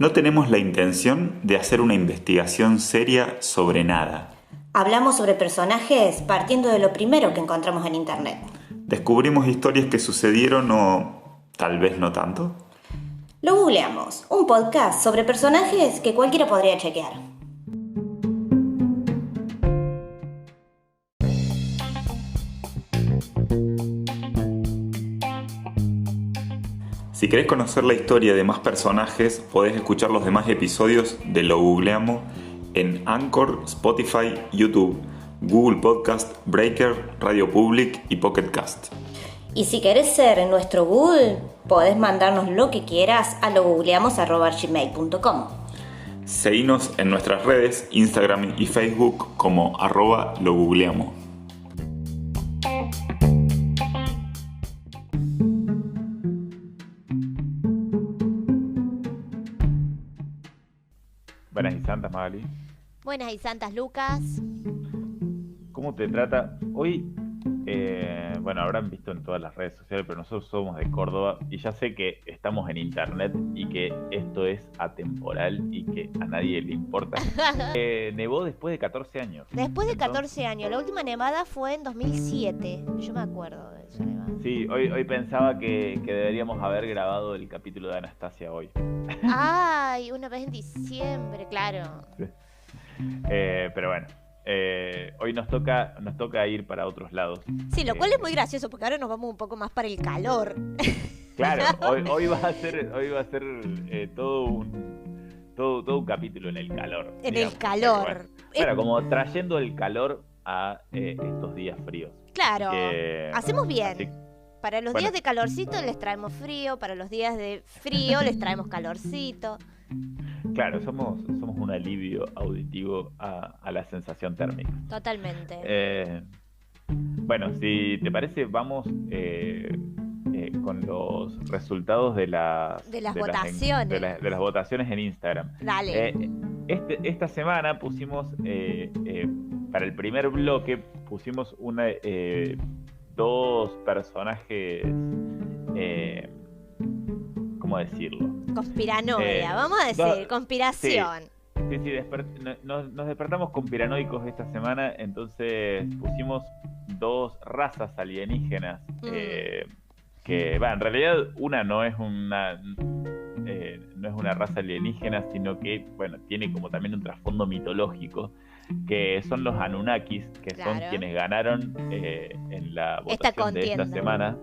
No tenemos la intención de hacer una investigación seria sobre nada. Hablamos sobre personajes partiendo de lo primero que encontramos en internet. Descubrimos historias que sucedieron o tal vez no tanto. Lo googleamos, un podcast sobre personajes que cualquiera podría chequear. Si querés conocer la historia de más personajes, podés escuchar los demás episodios de Lo Googleamos en Anchor, Spotify, YouTube, Google Podcast, Breaker, Radio Public y Pocket Cast. Y si querés ser nuestro Google, podés mandarnos lo que quieras a logoogleamos@gmail.com. Seguinos en nuestras redes, Instagram y Facebook como @logoogleamos. Buenas y santas, Magali. Buenas y santas, Lucas. ¿Cómo te trata? Hoy, bueno, habrán visto en todas las redes sociales, pero nosotros somos de Córdoba y ya sé que estamos en internet y que esto es atemporal y que a nadie le importa. Nevó después de 14 años. Después de 14 años. La última nevada fue en 2007. Yo me acuerdo de esa nevada. Sí, hoy pensaba que deberíamos haber grabado el capítulo de Anastasia hoy. Ay, una vez en diciembre, claro. Sí. Pero bueno. Hoy nos toca ir para otros lados. Sí, lo cual es muy gracioso porque ahora nos vamos un poco más para el calor. Claro, hoy va a ser todo un capítulo en el calor. En digamos. el calor. Bueno, como trayendo el calor a estos días fríos. Claro, hacemos bien. Así, para los días de calorcito les traemos frío, para los días de frío les traemos calorcito. Claro, somos un alivio auditivo a la sensación térmica. Totalmente. Bueno, si te parece, vamos con los resultados de las votaciones. De las votaciones en Instagram. Dale. Esta semana pusimos, para el primer bloque, pusimos dos personajes, ¿cómo decirlo? Conspiranoia, vamos a decir, conspiración. Sí, nos despertamos conspiranoicos esta semana, entonces pusimos dos razas alienígenas, que, en realidad una no es una raza alienígena, sino que, bueno, tiene como también un trasfondo mitológico, que son los Anunnakis, que son quienes ganaron en la votación de esta semana.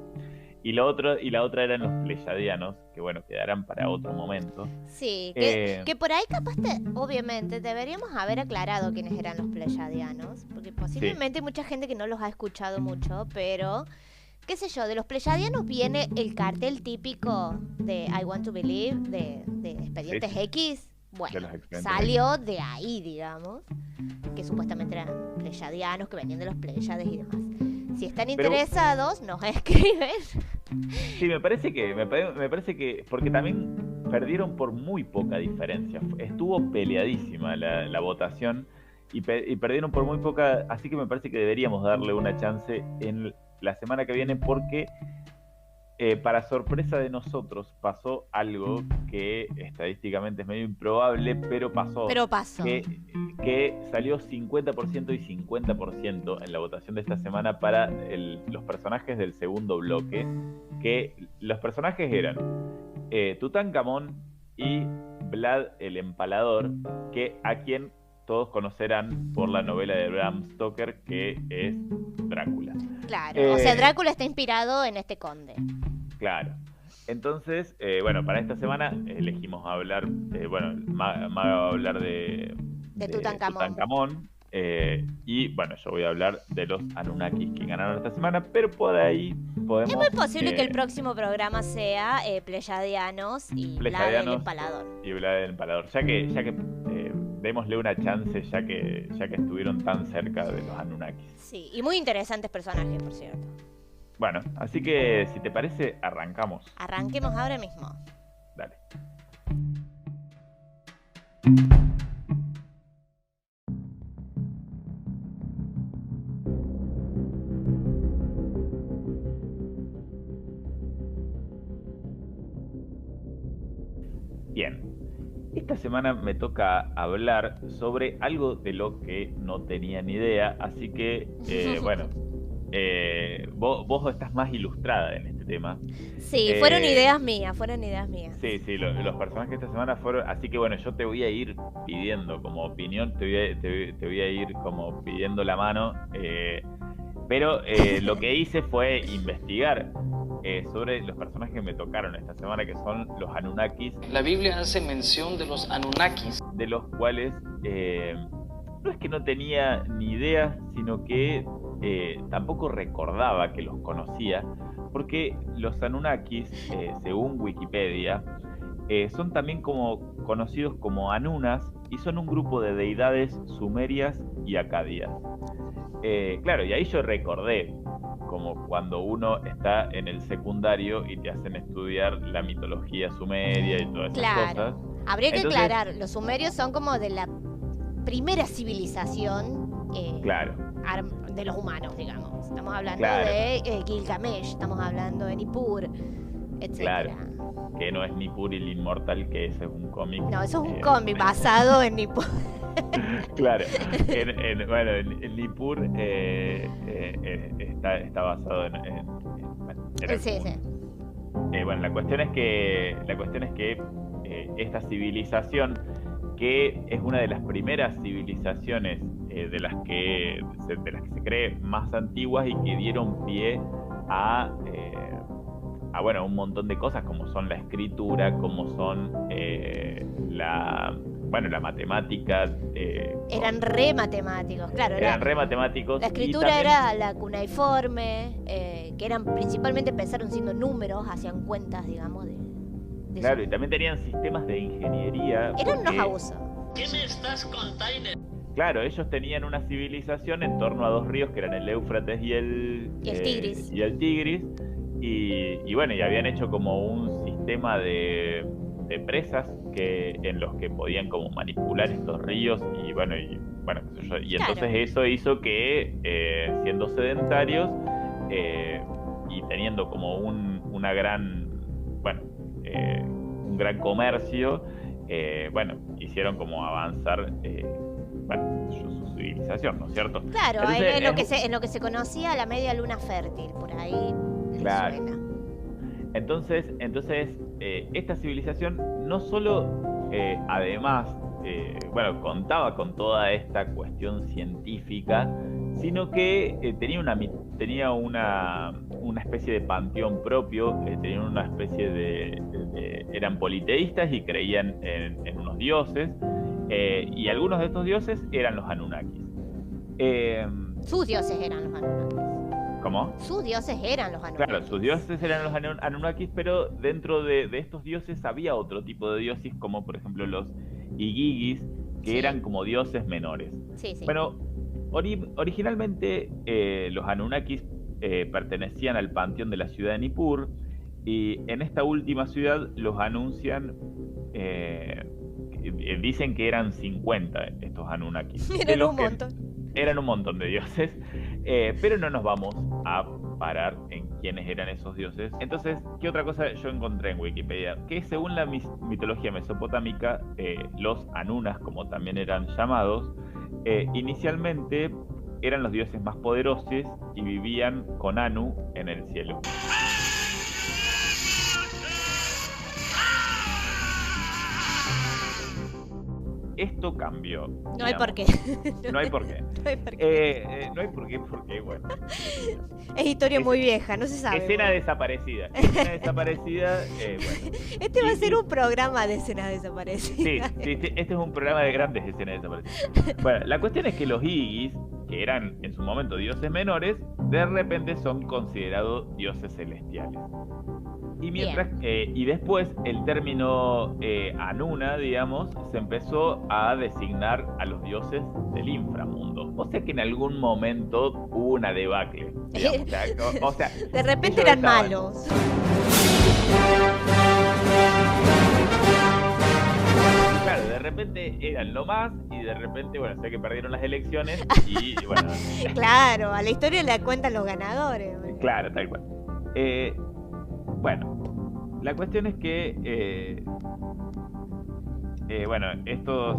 Y la otra eran los pleyadianos, que bueno, quedarán para otro momento. Sí, que por ahí capaz, obviamente, deberíamos haber aclarado quiénes eran los pleyadianos, porque posiblemente hay mucha gente que no los ha escuchado mucho, pero, qué sé yo, de los pleyadianos viene el cartel típico de I Want to Believe, de Expedientes X. Bueno, salió de ahí, digamos, que supuestamente eran pleyadianos, que venían de los Pléyades y demás. Si están interesados, nos escriben. Sí, me parece que porque también perdieron por muy poca diferencia. Estuvo peleadísima la votación y perdieron por muy poca, así que me parece que deberíamos darle una chance en la semana que viene porque, para sorpresa de nosotros, pasó algo que estadísticamente es medio improbable, pero pasó. Que salió 50% y 50% en la votación de esta semana para los personajes del segundo bloque, que los personajes eran Tutankamón y Vlad el Empalador, que a quien todos conocerán por la novela de Bram Stoker, que es Drácula. Claro, o sea, Drácula está inspirado en este conde. Claro. Entonces, bueno, para esta semana elegimos hablar, Maga va a hablar de Tutankamón. Y bueno, yo voy a hablar de los Anunnakis que ganaron esta semana, pero por ahí podemos... Es muy posible que el próximo programa sea Pleyadianos y Vlad el Empalador. Y Vlad el Empalador, ya que démosle una chance, ya que estuvieron tan cerca de los Anunnakis. Sí, y muy interesantes personajes, por cierto. Bueno, así que si te parece, arrancamos. Arranquemos ahora mismo. Dale. Bien. esta semana me toca hablar sobre algo de lo que no tenía ni idea, así que, bueno, vos estás más ilustrada en este tema. Sí, fueron ideas mías. Sí, los personajes de esta semana fueron, así que bueno, yo te voy a ir pidiendo como opinión, te voy a ir como pidiendo la mano, pero lo que hice fue investigar sobre los personajes que me tocaron esta semana, que son los Anunnakis. La Biblia hace mención de los Anunnakis, de los cuales no es que no tenía ni idea, sino que tampoco recordaba que los conocía, porque los Anunnakis, según Wikipedia, son también como conocidos como Anunas y son un grupo de deidades sumerias y acadias. Claro, y ahí yo recordé como cuando uno está en el secundario y te hacen estudiar la mitología sumeria y todas esas cosas. Habría que aclarar, los sumerios son como de la primera civilización de los humanos, digamos. Estamos hablando de Gilgamesh, estamos hablando de Nippur, etc. Claro, que no es Nippur el Inmortal, que ese es un cómic. No, eso es un cómic basado en Nippur. Claro, bueno, el Nippur está basado en sí. Bueno, la cuestión es que esta civilización, que es una de las primeras civilizaciones de las que se cree más antiguas y que dieron pie a bueno, un montón de cosas, como son la escritura, como son la matemática. Eran re matemáticos, claro. Eran re matemáticos. La escritura también era la cuneiforme, que eran principalmente, pensaron siendo números, hacían cuentas, digamos, de claro, eso. Y también tenían sistemas de ingeniería. Eran unos abusos. ¿Qué me estás contando? Claro, ellos tenían una civilización en torno a dos ríos, que eran el Éufrates y el Tigris. Y bueno, y habían hecho como un sistema de presas en los que podían como manipular estos ríos y entonces eso hizo que siendo sedentarios y teniendo como un gran comercio, hicieron como avanzar su civilización, ¿no es cierto? Claro, entonces, en lo que se conocía la media luna fértil, por ahí. Claro. Suena. Entonces esta civilización no solo además contaba con toda esta cuestión científica, sino que tenía una especie de panteón propio, tenían una especie eran politeístas y creían en unos dioses, y algunos de estos dioses eran los Anunnakis. Sus dioses eran los Anunnakis. ¿Cómo? Sus dioses eran los Anunnakis. Claro, sus dioses eran los Anunnakis, pero dentro de estos dioses había otro tipo de dioses, como por ejemplo los Igigis, que eran como dioses menores. Sí. Bueno, originalmente los Anunnakis pertenecían al panteón de la ciudad de Nippur, y en esta última ciudad los anuncian, dicen que eran 50 estos Anunnakis. Eran un montón de dioses, pero no nos vamos a parar en quiénes eran esos dioses. Entonces, ¿qué otra cosa yo encontré en Wikipedia? Que según la mitología mesopotámica, los Anunas, como también eran llamados, inicialmente eran los dioses más poderosos y vivían con Anu en el cielo. Esto cambió. No hay por qué. No hay por qué. No hay por qué porque, bueno. Es historia muy vieja, no se sabe. Escena desaparecida. Bueno. Este va a ser un programa de escenas desaparecidas. Sí, este es un programa de grandes escenas desaparecidas. Bueno, la cuestión es que los Igis, que eran en su momento dioses menores, de repente son considerados dioses celestiales. Y después el término Anuna, digamos, se empezó a designar a los dioses del inframundo. O sea que en algún momento hubo una debacle. O sea, de repente eran malos. Claro, de repente eran lo más y de repente, sé que perdieron las elecciones y bueno. Claro, a la historia la cuentan los ganadores. Claro, tal cual. Bueno, la cuestión es que bueno, estos,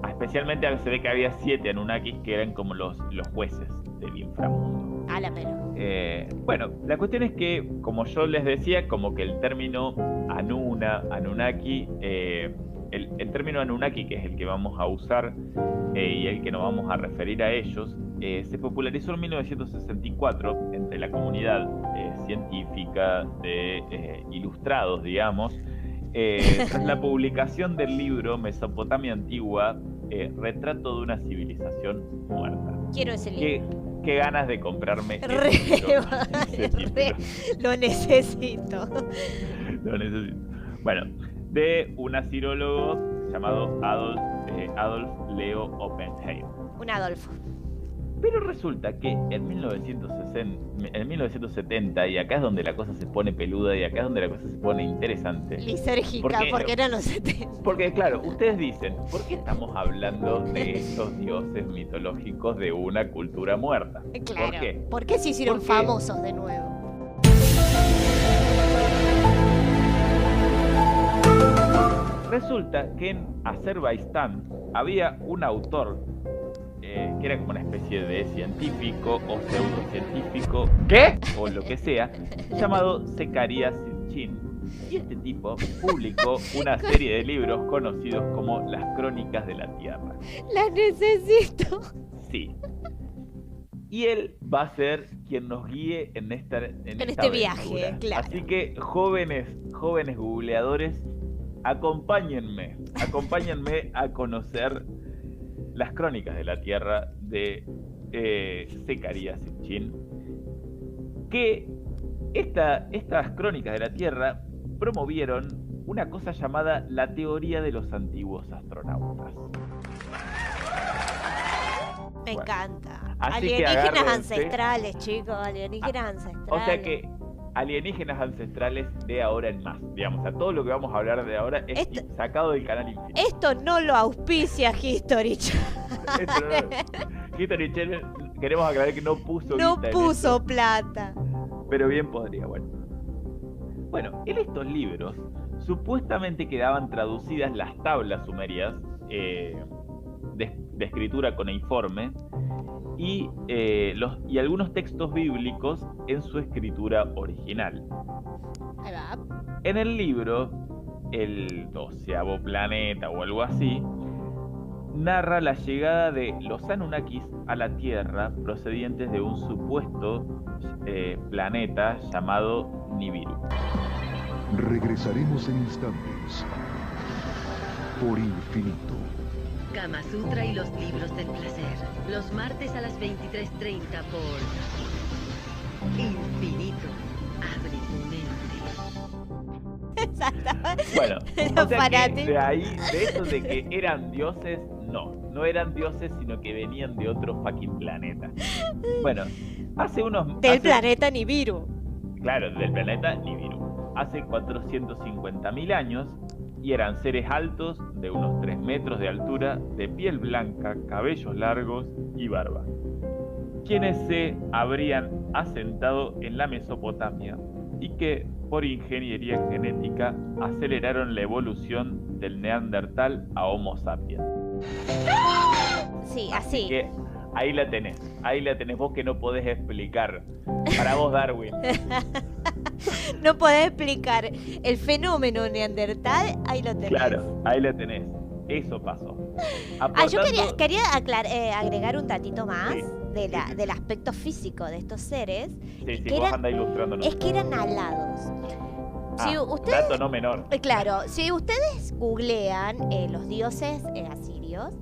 especialmente se ve que había 7 Anunnakis que eran como los jueces del inframundo. A la pelo. Bueno, la cuestión es que, como yo les decía, como que el término Anunnaki, el término Anunnaki, que es el que vamos a usar y el que nos vamos a referir a ellos, se popularizó en 1964 entre la comunidad científica de ilustrados, digamos, tras la publicación del libro Mesopotamia Antigua, Retrato de una civilización muerta. Quiero ese libro. Qué ganas de comprarme ese título. Lo necesito. Lo necesito. Bueno, de un asirólogo llamado Adolf Leo Oppenheim. Un Adolfo. Pero resulta que en 1970, y acá es donde la cosa se pone peluda y acá es donde la cosa se pone interesante. Lisérgica, porque eran los 70. Porque claro, ustedes dicen, ¿por qué estamos hablando de estos dioses mitológicos de una cultura muerta? Claro. ¿Por qué? ¿Por qué se hicieron famosos de nuevo? Resulta que en Azerbaiyán había un autor que era como una especie de científico o pseudocientífico, ¿qué? O lo que sea, llamado Zecarías Sitchin. Y este tipo publicó una serie de libros conocidos como Las Crónicas de la Tierra. ¡Las necesito! Sí. Y él va a ser quien nos guíe en esta este viaje, claro. Así que, jóvenes googleadores, acompáñenme a conocer Las Crónicas de la Tierra de Zecarías Sitchin, que estas Crónicas de la Tierra promovieron una cosa llamada la teoría de los antiguos astronautas. Me encanta. Así Alienígenas ancestrales, chicos, alienígenas ancestrales. O sea que alienígenas ancestrales de ahora en más, digamos, a todo lo que vamos a hablar de ahora es sacado del canal Infinito. Esto no lo auspicia History Channel. History Channel, queremos aclarar que no puso plata. Pero bien podría, bueno. Bueno, en estos libros supuestamente quedaban traducidas las tablas sumerias de escritura cuneiforme y algunos textos bíblicos en su escritura original. Ahí va. En el libro, el 12º planeta o algo así, narra la llegada de los Anunnakis a la Tierra procedientes de un supuesto planeta llamado Nibiru. Regresaremos en instantes por Infinito. Kama Sutra y los libros del placer. Los martes a las 23:30 por Infinito. Abre tu mente. Exacto. Bueno, o sea que de ahí, de eso de que eran dioses, no eran dioses, sino que venían de otro fucking planeta. Bueno, Del planeta Nibiru. Claro, del planeta Nibiru. Hace 450.000 años, y eran seres altos, de unos 3 metros de altura, de piel blanca, cabellos largos y barba, quienes se habrían asentado en la Mesopotamia y que, por ingeniería genética, aceleraron la evolución del Neandertal a Homo sapiens. Sí, así. Que ahí la tenés vos que no podés explicar. Para vos, Darwin. No podés explicar el fenómeno neandertal, ahí lo tenés. Claro, ahí la tenés. Eso pasó. Yo quería agregar un datito más del aspecto físico de estos seres. Sí, vos andás ilustrándonos. Es que eran alados. Dato no menor. Claro, si ustedes googlean los dioses asirios,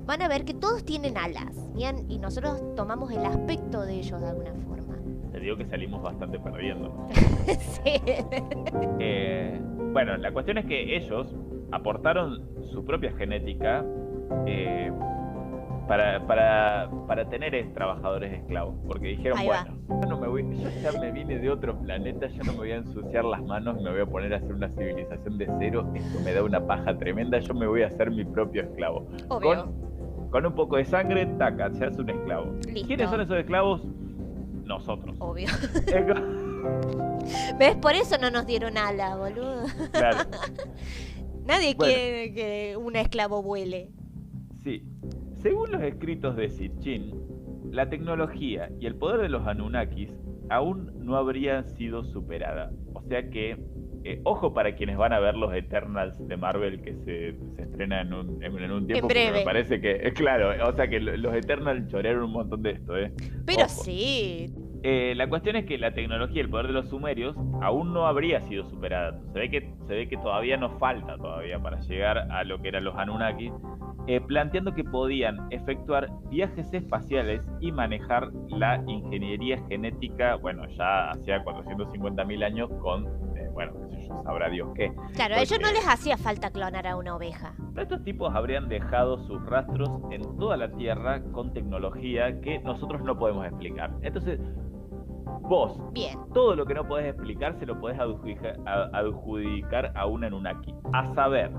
van a ver que todos tienen alas. Y nosotros tomamos el aspecto de ellos de alguna forma. Te digo que salimos bastante perdiendo. Sí. Bueno, la cuestión es que ellos aportaron su propia genética para tener trabajadores esclavos. Porque dijeron, yo ya me vine de otro planeta, yo no me voy a ensuciar las manos, me voy a poner a hacer una civilización de cero, esto me da una paja tremenda, yo me voy a hacer mi propio esclavo. Obvio. Con un poco de sangre, taca, se hace un esclavo. Listo. ¿Quiénes son esos esclavos? Nosotros. Obvio. ¿Ves? Por eso no nos dieron alas, boludo. Claro. Nadie quiere que un esclavo vuele. Sí. Según los escritos de Sitchin, la tecnología y el poder de los Anunnakis aún no habrían sido superada. O sea que, ojo para quienes van a ver los Eternals de Marvel que se estrena en un tiempo. En breve. Me parece que, claro, o sea que los Eternals chorearon un montón de esto, Pero Ojo. sí. La cuestión es que la tecnología y el poder de los sumerios aún no habría sido superada. Se ve que todavía nos falta todavía para llegar a lo que eran los Anunnaki, planteando que podían efectuar viajes espaciales y manejar la ingeniería genética, bueno, ya hacía 450.000 años con, bueno, qué sé yo, sabrá Dios qué. Claro, a ellos no les hacía falta clonar a una oveja. Estos tipos habrían dejado sus rastros en toda la Tierra con tecnología que nosotros no podemos explicar. Entonces, vos, Bien. todo lo que no podés explicar se lo podés adjudicar a un Anunnaki. A saber,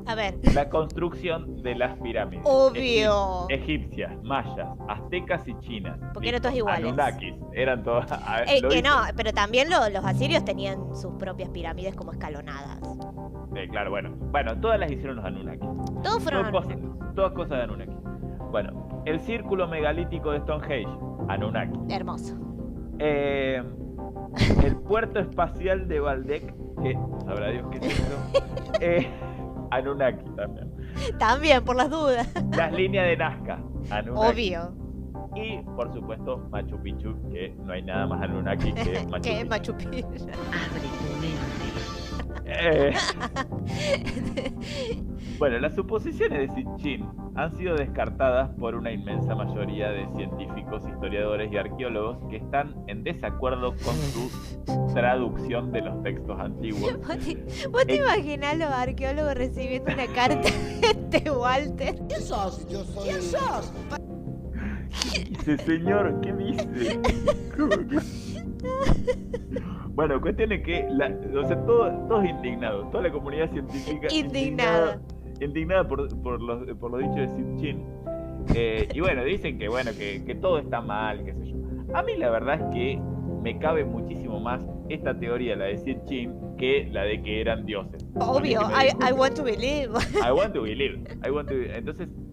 A ver. la construcción de las pirámides. Obvio. Egipcias, mayas, aztecas y chinas. Porque eran todos iguales. Anunnakis, eran todos. Que no, pero también los asirios tenían sus propias pirámides como escalonadas. Claro, bueno, todas las hicieron los Anunnakis. Todos fueron Todas cosas de Anunnaki. Bueno, el círculo megalítico de Stonehenge, Anunnaki. hermoso. El puerto espacial de Valdec, que sabrá Dios qué es eso, Anunnaki también. También, por las dudas. Las líneas de Nazca, Anunnaki. Obvio. Y, por supuesto, Machu Picchu, que no hay nada más Anunnaki que Machu Que Picchu. Machu Picchu. Abre tu mente. Bueno, las suposiciones de Sitchin han sido descartadas por una inmensa mayoría de científicos, historiadores y arqueólogos que están en desacuerdo con su traducción de los textos antiguos. ¿Vos te imaginás los arqueólogos recibiendo una carta de Walter? ¿Quién sos? Yo soy... ¿Quién sos? ¿Qué dice, señor? ¿Qué dice? Bueno, cuestión es que todos indignados, toda la comunidad científica Indignada. indignada por los dichos de Sitchin. Y bueno, dicen que todo está mal, qué sé yo. A mí la verdad es que me cabe muchísimo más esta teoría, la de Sitchin, que la de que eran dioses. Obvio, I want to believe. I want to believe.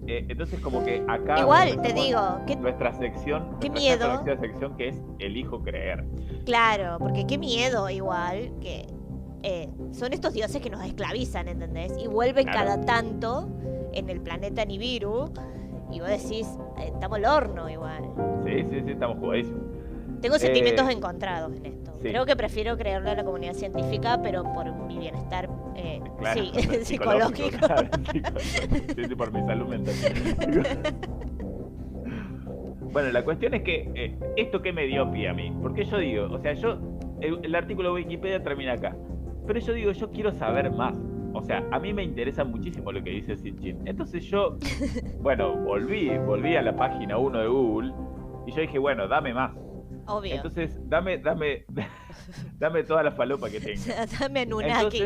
Entonces como que acá Igual, te digo, que nuestra sección, qué nuestra miedo. conocida sección que es elijo creer. Claro, porque qué miedo igual que son estos dioses que nos esclavizan, ¿entendés? Y vuelven Claro. cada tanto en el planeta Nibiru y vos decís, estamos al horno igual. Sí, estamos jugadísimos. Tengo sentimientos encontrados en esto. sí. Creo que prefiero creerle a la comunidad científica, pero por mi bienestar Claro, sí, psicológico. claro, sí, por mi salud mental. Bueno, la cuestión es que esto que me dio pie a mí, porque yo digo, o sea, el artículo de Wikipedia termina acá, pero yo digo, yo quiero saber más. O sea, a mí me interesa muchísimo lo que dice Sitchin. Entonces yo, bueno, volví a la página 1 de Google y yo dije, bueno, dame más. Obvio. Entonces, dame toda la falopa que tenga. Dame Anunnaki.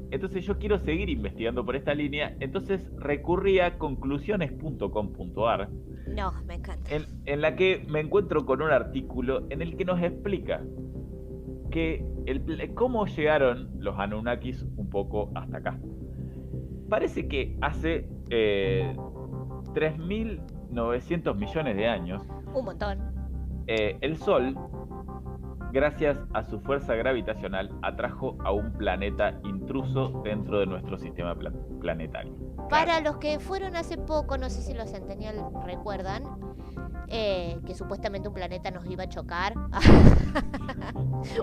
Entonces yo quiero seguir investigando por esta línea, entonces recurrí a conclusiones.com.ar, No, me encanta. en la que me encuentro con un artículo en el que nos explica que cómo llegaron los Anunnakis un poco hasta acá. Parece que hace 3.900 millones de años, Un montón. el Sol, gracias a su fuerza gravitacional, atrajo a un planeta intruso dentro de nuestro sistema planetario. Para los que fueron hace poco, no sé si los Centennial recuerdan, que supuestamente un planeta nos iba a chocar.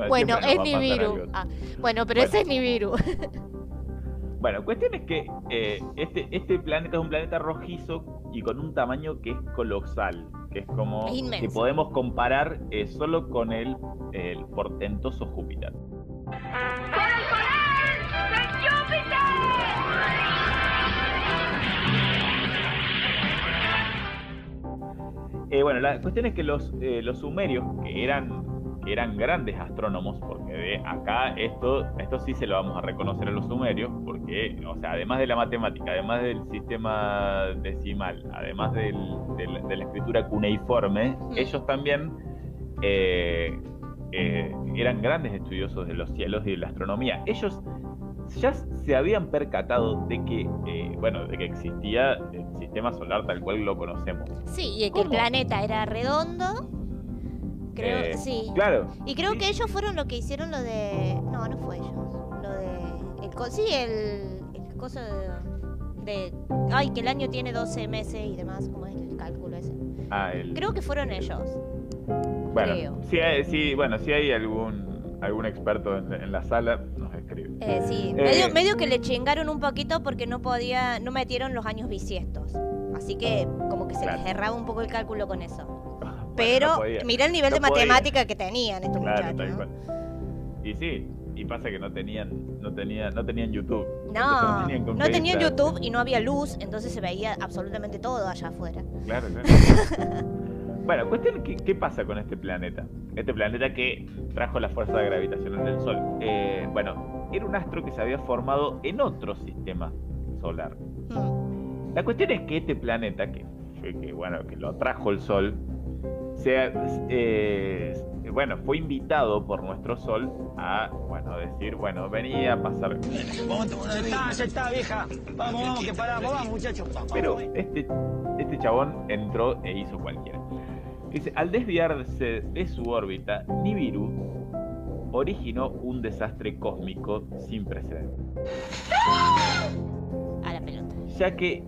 Bueno, siempre nos es va a pasar Nibiru. algo. Bueno, pero ese es Nibiru. Bueno, cuestión es que este planeta es un planeta rojizo y con un tamaño que es colosal, que es como Es inmenso. que podemos comparar solo con el portentoso Júpiter. Bueno, la cuestión es que los sumerios, que eran grandes astrónomos, porque de acá esto sí se lo vamos a reconocer a los sumerios, porque, o sea, además de la matemática, además del sistema decimal, además de la escritura cuneiforme, ellos también eran grandes estudiosos de los cielos y de la astronomía. Ellos ya se habían percatado de que, de que existía el sistema solar tal cual lo conocemos. Sí, y que el planeta era redondo. Creo, sí. Claro. Y creo que ellos fueron los que hicieron lo de... No, no fue ellos. Lo de... el coso de... Ay, que el año tiene 12 meses y demás, como es el cálculo ese. Creo que fueron ellos. Bueno, si hay algún experto en la sala, nos escribe. Sí, medio que le chingaron un poquito porque no metieron los años bisiestos. Así que como que se les erraba un poco el cálculo con eso. Pero mira el nivel de matemática que tenían estos muchachos. ¿No? Y sí, y pasa que no tenían YouTube. No tenían YouTube y no había luz, entonces se veía absolutamente todo allá afuera. Claro. Bueno, cuestión, ¿qué pasa con este planeta? Este planeta que trajo las fuerzas gravitacionales del Sol. Era un astro que se había formado en otro sistema solar. La cuestión es que este planeta, que lo trajo el Sol, fue invitado por nuestro Sol a, decir, venía a pasar. Ya está, vieja. Vamos, que paramos, vamos, muchachos. Pero este chabón entró e hizo cualquiera. Dice, al desviarse de su órbita, Nibiru originó un desastre cósmico sin precedentes. A la pelota. Ya que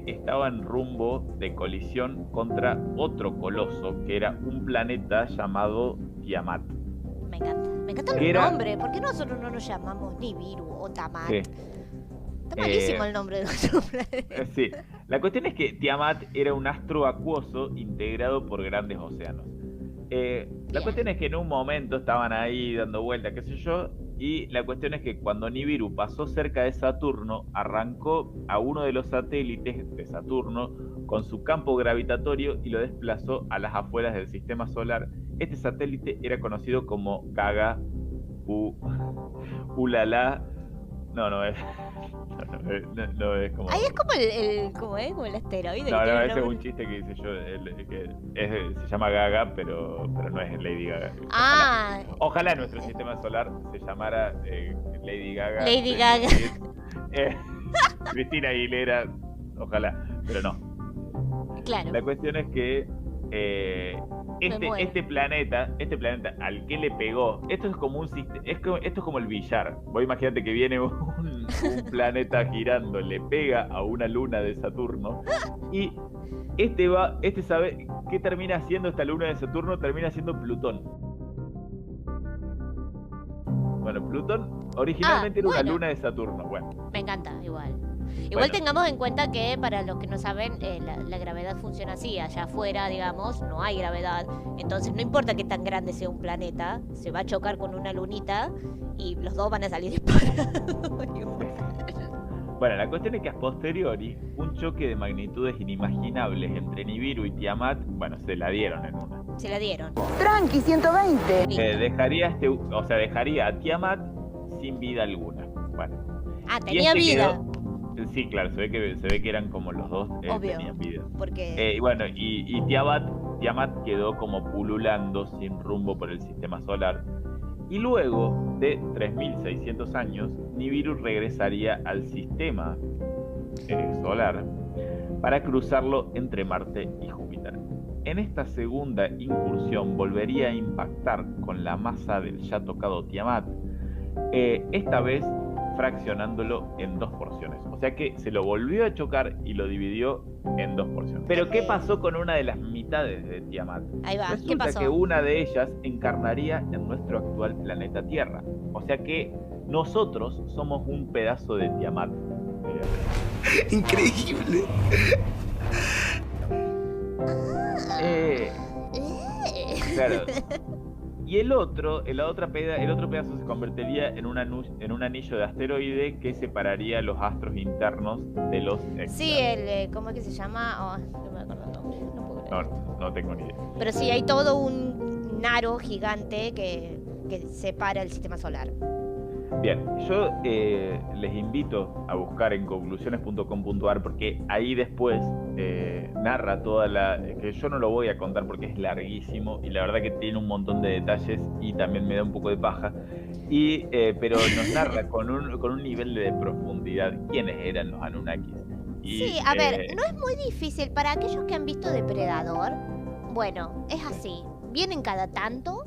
estaba en rumbo de colisión contra otro coloso, que era un planeta llamado Tiamat. Me encanta el nombre. ¿Por qué nosotros no nos llamamos Nibiru o Tamat? Sí. Está malísimo el nombre de nuestro planeta. Sí. La cuestión es que Tiamat era un astro acuoso integrado por grandes océanos. La cuestión es que en un momento estaban ahí dando vueltas, qué sé yo, y la cuestión es que cuando Nibiru pasó cerca de Saturno, arrancó a uno de los satélites de Saturno con su campo gravitatorio y lo desplazó a las afueras del sistema solar. Este satélite era conocido como Gaga Ulala. No es como... Ahí es como como el asteroide. No, ese es un chiste que hice yo, se llama Gaga, pero no es Lady Gaga. Ojalá nuestro sistema solar se llamara Lady Gaga. Lady Gaga. Cristina Aguilera, ojalá, pero no. Claro. La cuestión es que este planeta al que le pegó, esto es como un sistema, esto es como el billar. Vos imagínate que viene un planeta girando, le pega a una luna de Saturno y sabe qué termina haciendo esta luna de Saturno, termina siendo Plutón. Bueno, Plutón originalmente era una luna de Saturno. Me encanta, Igual tengamos en cuenta que, para los que no saben, la gravedad funciona así. Allá afuera, digamos, no hay gravedad. Entonces no importa que tan grande sea un planeta, se va a chocar con una lunita y los dos van a salir disparados. Bueno, la cuestión es que a posteriori, un choque de magnitudes inimaginables entre Nibiru y Tiamat, se la dieron en una. Se la dieron. Tranqui, 120. Dejaría a Tiamat sin vida alguna. Tenía vida. Sí, claro, se ve que eran como los dos tenían vida. Porque... y Tiamat quedó como pululando sin rumbo por el sistema solar. Y luego de 3.600 años, Nibiru regresaría al sistema solar para cruzarlo entre Marte y Júpiter. En esta segunda incursión volvería a impactar con la masa del ya tocado Tiamat, esta vez fraccionándolo en dos porciones. O sea que se lo volvió a chocar y lo dividió en dos porciones. Pero ¿qué pasó con una de las mitades de Tiamat? Ahí va, Resulta ¿qué pasó? Que una de ellas encarnaría en nuestro actual planeta Tierra. O sea que nosotros somos un pedazo de Tiamat. Increíble. Claro. Y el otro pedazo se convertiría en un anillo de asteroide que separaría los astros internos de los externos. Sí, ¿cómo es que se llama? No me acuerdo el nombre. No puedo creer. No tengo ni idea. Pero sí, hay todo un aro gigante que separa el sistema solar. Bien, yo les invito a buscar en conclusiones.com.ar porque ahí después narra toda que yo no lo voy a contar porque es larguísimo y la verdad que tiene un montón de detalles y también me da un poco de paja, pero nos narra con un nivel de profundidad quiénes eran los Anunnakis. Sí, a ver, no es muy difícil para aquellos que han visto Depredador. Bueno, es así, vienen cada tanto.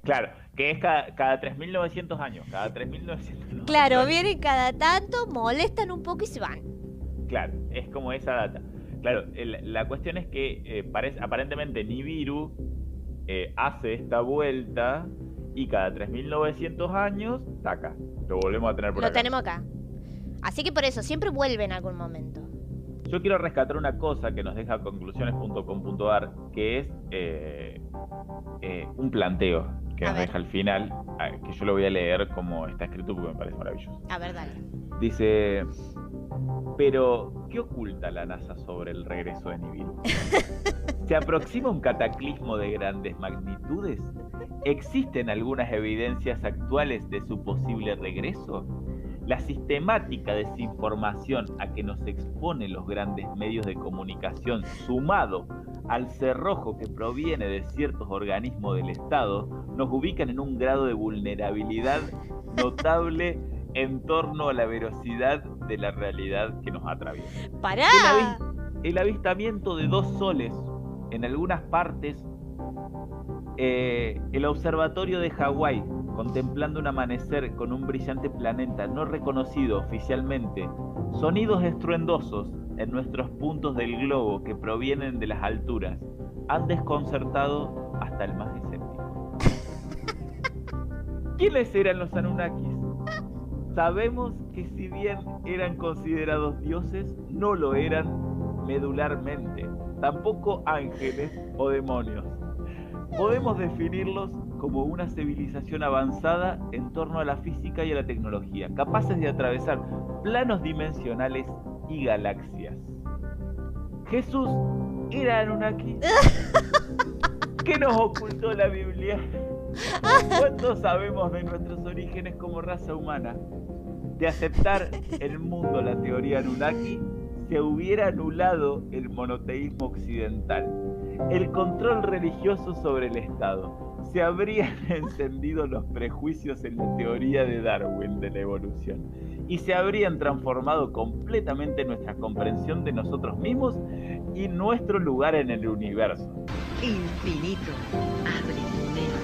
Claro, que es cada 3.900 años, cada 3.900 Claro, años. vienen cada tanto, molestan un poco y se van. Claro, es como esa data. Claro, la cuestión es que aparentemente Nibiru hace esta vuelta y cada 3.900 años, taca, lo volvemos a tener por acá. Lo tenemos acá. Así que por eso, siempre vuelve en algún momento. Yo quiero rescatar una cosa que nos deja conclusiones.com.ar, que es un planteo que nos deja al final, que yo lo voy a leer como está escrito porque me parece maravilloso. A ver, dale. Dice, pero ¿qué oculta la NASA sobre el regreso de Nibiru? ¿Se aproxima un cataclismo de grandes magnitudes? ¿Existen algunas evidencias actuales de su posible regreso? La sistemática desinformación a que nos exponen los grandes medios de comunicación, sumado al cerrojo que proviene de ciertos organismos del Estado, nos ubican en un grado de vulnerabilidad notable en torno a la veracidad de la realidad que nos atraviesa. ¡Pará! El avistamiento de 2 soles en algunas partes, el observatorio de Hawái contemplando un amanecer con un brillante planeta no reconocido oficialmente, sonidos estruendosos en nuestros puntos del globo que provienen de las alturas, han desconcertado hasta el más escéptico. ¿Quiénes eran los Anunnakis? Sabemos que si bien eran considerados dioses, no lo eran medularmente, tampoco ángeles o demonios. Podemos definirlos como una civilización avanzada en torno a la física y a la tecnología, capaces de atravesar planos dimensionales y galaxias. ¿Jesús era Anunnaki? ¿Qué nos ocultó la Biblia? ¿Cuánto sabemos de nuestros orígenes como raza humana? De aceptar el mundo la teoría Anunnaki, se hubiera anulado el monoteísmo occidental, el control religioso sobre el Estado. Se habrían encendido los prejuicios en la teoría de Darwin de la evolución y se habrían transformado completamente nuestra comprensión de nosotros mismos y nuestro lugar en el universo. Infinito, abre tu mente.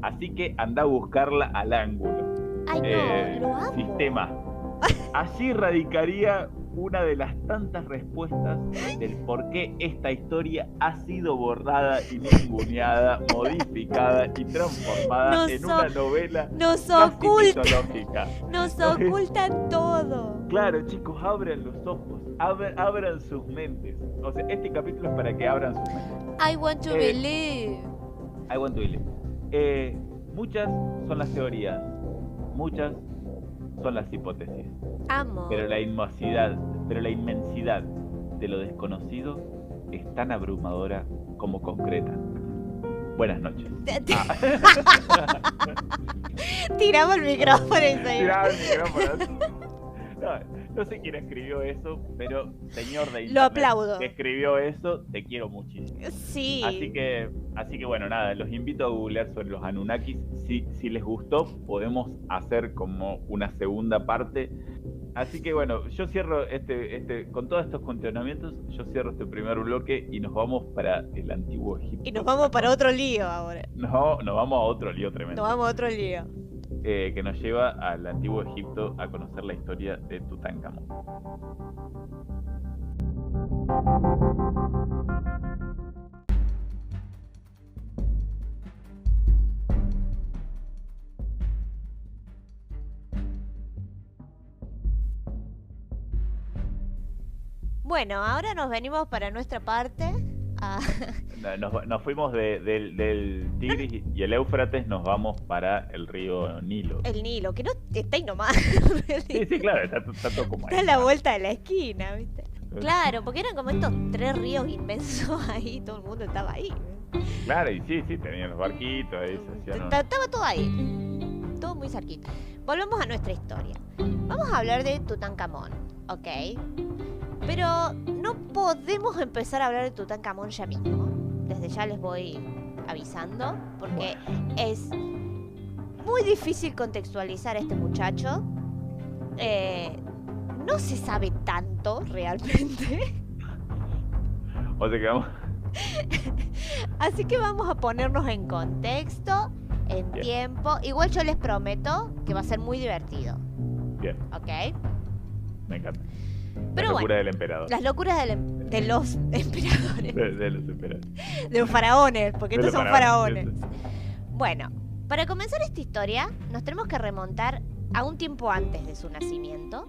Así que anda a buscarla al ángulo. Ay, no, lo amo. Sistema. Allí radicaría una de las tantas respuestas del por qué esta historia ha sido borrada y ninguneada, modificada y transformada en una novela casi mitológica. Nos ocultan todo. Claro, chicos, abran los ojos, abran sus mentes. O sea, este capítulo es para que abran sus mentes. I want to believe. I want to believe. Muchas son las teorías, muchas son las hipótesis. Amo. Pero la inmensidad de lo desconocido es tan abrumadora como concreta. Buenas noches. Tiramos el micrófono y se Tiraba el micrófono. No sé quién escribió eso, pero señor de internet, lo aplaudo. que escribió eso, te quiero muchísimo. Sí. Así que bueno, nada, los invito a googlear sobre los Anunnakis. Si les gustó, podemos hacer como una segunda parte. Así que bueno, yo cierro con todos estos cuestionamientos, yo cierro este primer bloque y nos vamos para el antiguo Egipto. Y nos vamos para otro lío ahora. No, nos vamos a otro lío tremendo. Nos vamos a otro lío. Que nos lleva al antiguo Egipto a conocer la historia de Tutankamón. Bueno, ahora nos venimos para nuestra parte. Nos fuimos del Tigris y el Éufrates, nos vamos para el río Nilo. El Nilo, que no está ahí nomás. Sí, claro, está todo como ahí. Está a la vuelta de la esquina, ¿viste? Claro, porque eran como estos 3 ríos inmensos ahí, todo el mundo estaba ahí. Claro, y sí, tenían los barquitos ahí. Estaba todo ahí. muy cerquita. Volvamos a nuestra historia. Vamos a hablar de Tutankamón, ¿ok? Pero no podemos empezar a hablar de Tutankamón ya mismo. Desde ya les voy avisando, porque es muy difícil contextualizar a este muchacho. No se sabe tanto realmente. O sea que vamos... Así que vamos a ponernos en contexto, en tiempo. Igual yo les prometo que va a ser muy divertido. Bien. ¿Ok? Me encanta. Pero la locura bueno, del emperador. las locuras de los emperadores. De los emperadores. De los faraones, porque De estos los son faraones. faraones. Bueno, para comenzar esta historia, nos tenemos que remontar a un tiempo antes de su nacimiento.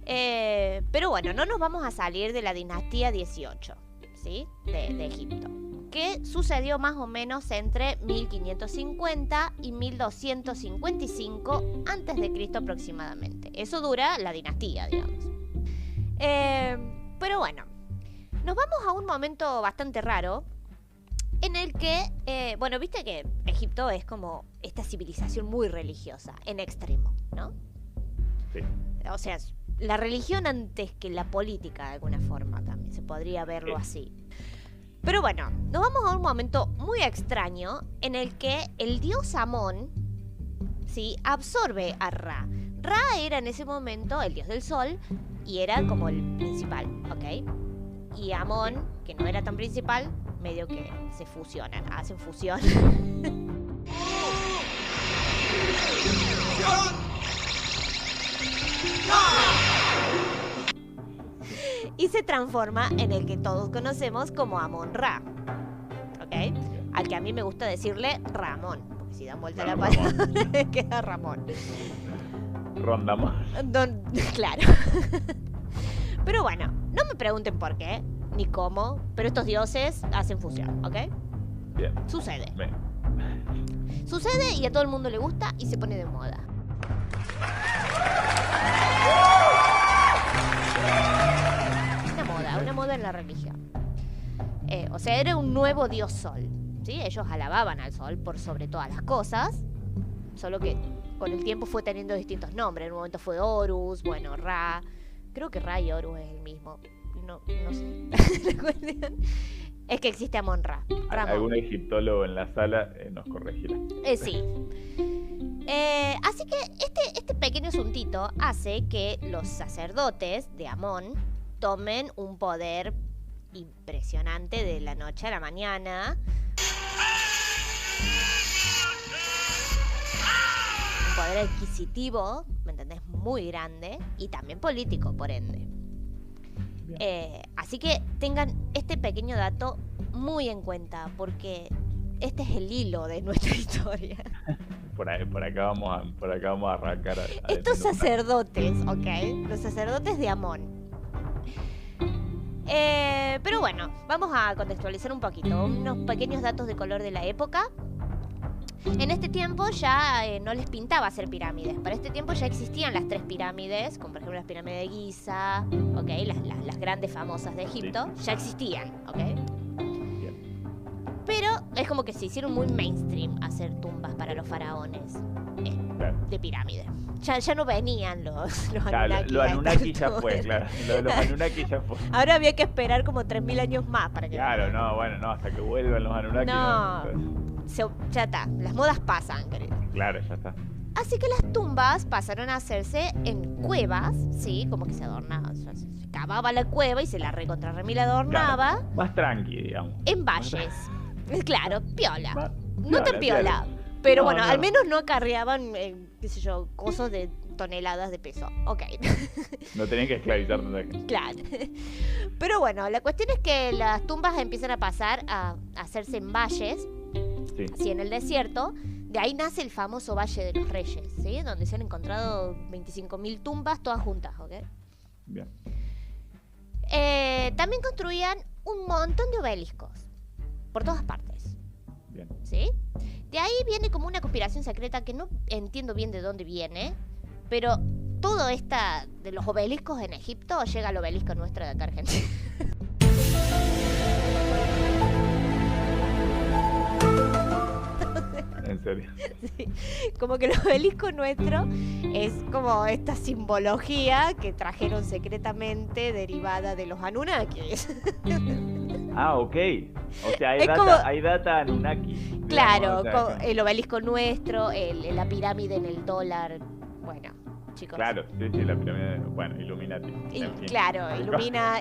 Pero bueno, no nos vamos a salir de la dinastía 18, ¿sí? De Egipto. Que sucedió más o menos entre 1550 y 1255 antes de Cristo aproximadamente. Eso dura la dinastía, digamos. Pero bueno, nos vamos a un momento bastante raro en el que, bueno, viste que Egipto es como esta civilización muy religiosa, en extremo, ¿no? Sí. O sea, la religión antes que la política de alguna forma también, se podría verlo así. Pero bueno, nos vamos a un momento muy extraño en el que el dios Amón, ¿sí?, absorbe a Ra. Ra era en ese momento el dios del sol y era como el principal, ¿ok? Y Amón, que no era tan principal, medio que se fusionan, hacen fusión. Y se transforma en el que todos conocemos como Amón-Ra, ¿ok? Al que a mí me gusta decirle Ramón, porque si dan vuelta la palabra queda Ramón. Rondamos. Claro. Pero bueno, no me pregunten por qué, ni cómo, pero estos dioses hacen fusión, ¿ok? Bien. Sucede. Bien. Sucede y a todo el mundo le gusta y se pone de moda. Una moda en la religión. O sea, era un nuevo dios sol, ¿sí? Ellos alababan al sol por sobre todas las cosas, solo que con el tiempo fue teniendo distintos nombres. En un momento fue Horus, bueno, Ra. Creo que Ra y Horus es el mismo. No sé. ¿La cuestión? Es que existe Amón-Ra. Algún egiptólogo en la sala nos corregirá. Sí. Así que este pequeño asuntito hace que los sacerdotes de Amón tomen un poder impresionante de la noche a la mañana. Un poder adquisitivo, ¿me entendés? Muy grande y también político, por ende. Así que tengan este pequeño dato muy en cuenta, porque este es el hilo de nuestra historia. Por acá vamos a arrancar. Estos sacerdotes, ¿ok? Los sacerdotes de Amón. Pero bueno, vamos a contextualizar un poquito. Unos pequeños datos de color de la época. En este tiempo ya no les pintaba hacer pirámides. Para este tiempo ya existían las 3 pirámides, como por ejemplo las pirámides de Giza, ¿okay? Las grandes famosas de Egipto, sí. Ya existían, ¿ok? Bien. Pero es como que se hicieron muy mainstream hacer tumbas para los faraones de pirámide. Ya no venían los Anunnaki. Los Anunnaki ya fue, claro. Los Anunnaki ya fue. Ahora había que esperar como 3000 años más para que... Claro, no, hasta que vuelvan los Anunnaki. Ya está, las modas pasan, querido. Claro, ya está. Así que las tumbas pasaron a hacerse en cuevas, ¿sí? Como que se adornaba, o sea, se cavaba la cueva y se la remil adornaba. Claro, más tranqui, digamos. En valles. Claro, piola. No piola, tan piola. Piola. Pero no, bueno, no. Al menos no acarreaban, qué sé yo, cosas de toneladas de peso. Ok. No tenían que esclavizar tanta gente. Claro. Pero bueno, la cuestión es que las tumbas empiezan a pasar a hacerse en valles, sí. Así en el desierto. De ahí nace el famoso Valle de los Reyes, ¿sí? Donde se han encontrado 25.000 tumbas todas juntas, ¿ok? Bien. También construían un montón de obeliscos por todas partes. Bien. ¿Sí? De ahí viene como una conspiración secreta que no entiendo bien de dónde viene, pero todo esta de los obeliscos en Egipto llega al obelisco nuestro de acá Argentina. En serio. Sí, como que el obelisco nuestro es como esta simbología que trajeron secretamente derivada de los Anunnakis. Ah, ok. O sea, Es como- hay data Anunnaki. digamos, Claro, o sea, el obelisco nuestro, la pirámide en el dólar. Bueno, chicos. Claro, sí, la pirámide. Bueno, Illuminati. Y, en fin. claro,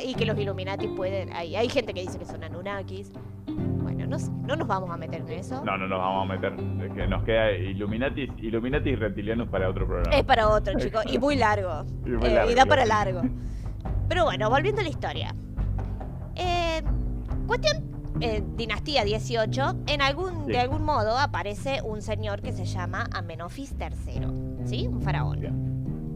y que los Illuminati pueden. Hay gente que dice que son Anunnakis. Bueno, no nos vamos a meter en eso. No nos vamos a meter. Que nos queda Illuminati y reptilianos para otro programa. Es para otro, chicos, y muy largo. Y muy largo, y da para claro. largo. Pero bueno, volviendo a la historia. Cuestión, dinastía 18, de algún modo aparece un señor que se llama Amenofis III, ¿sí? Un faraón. Bien.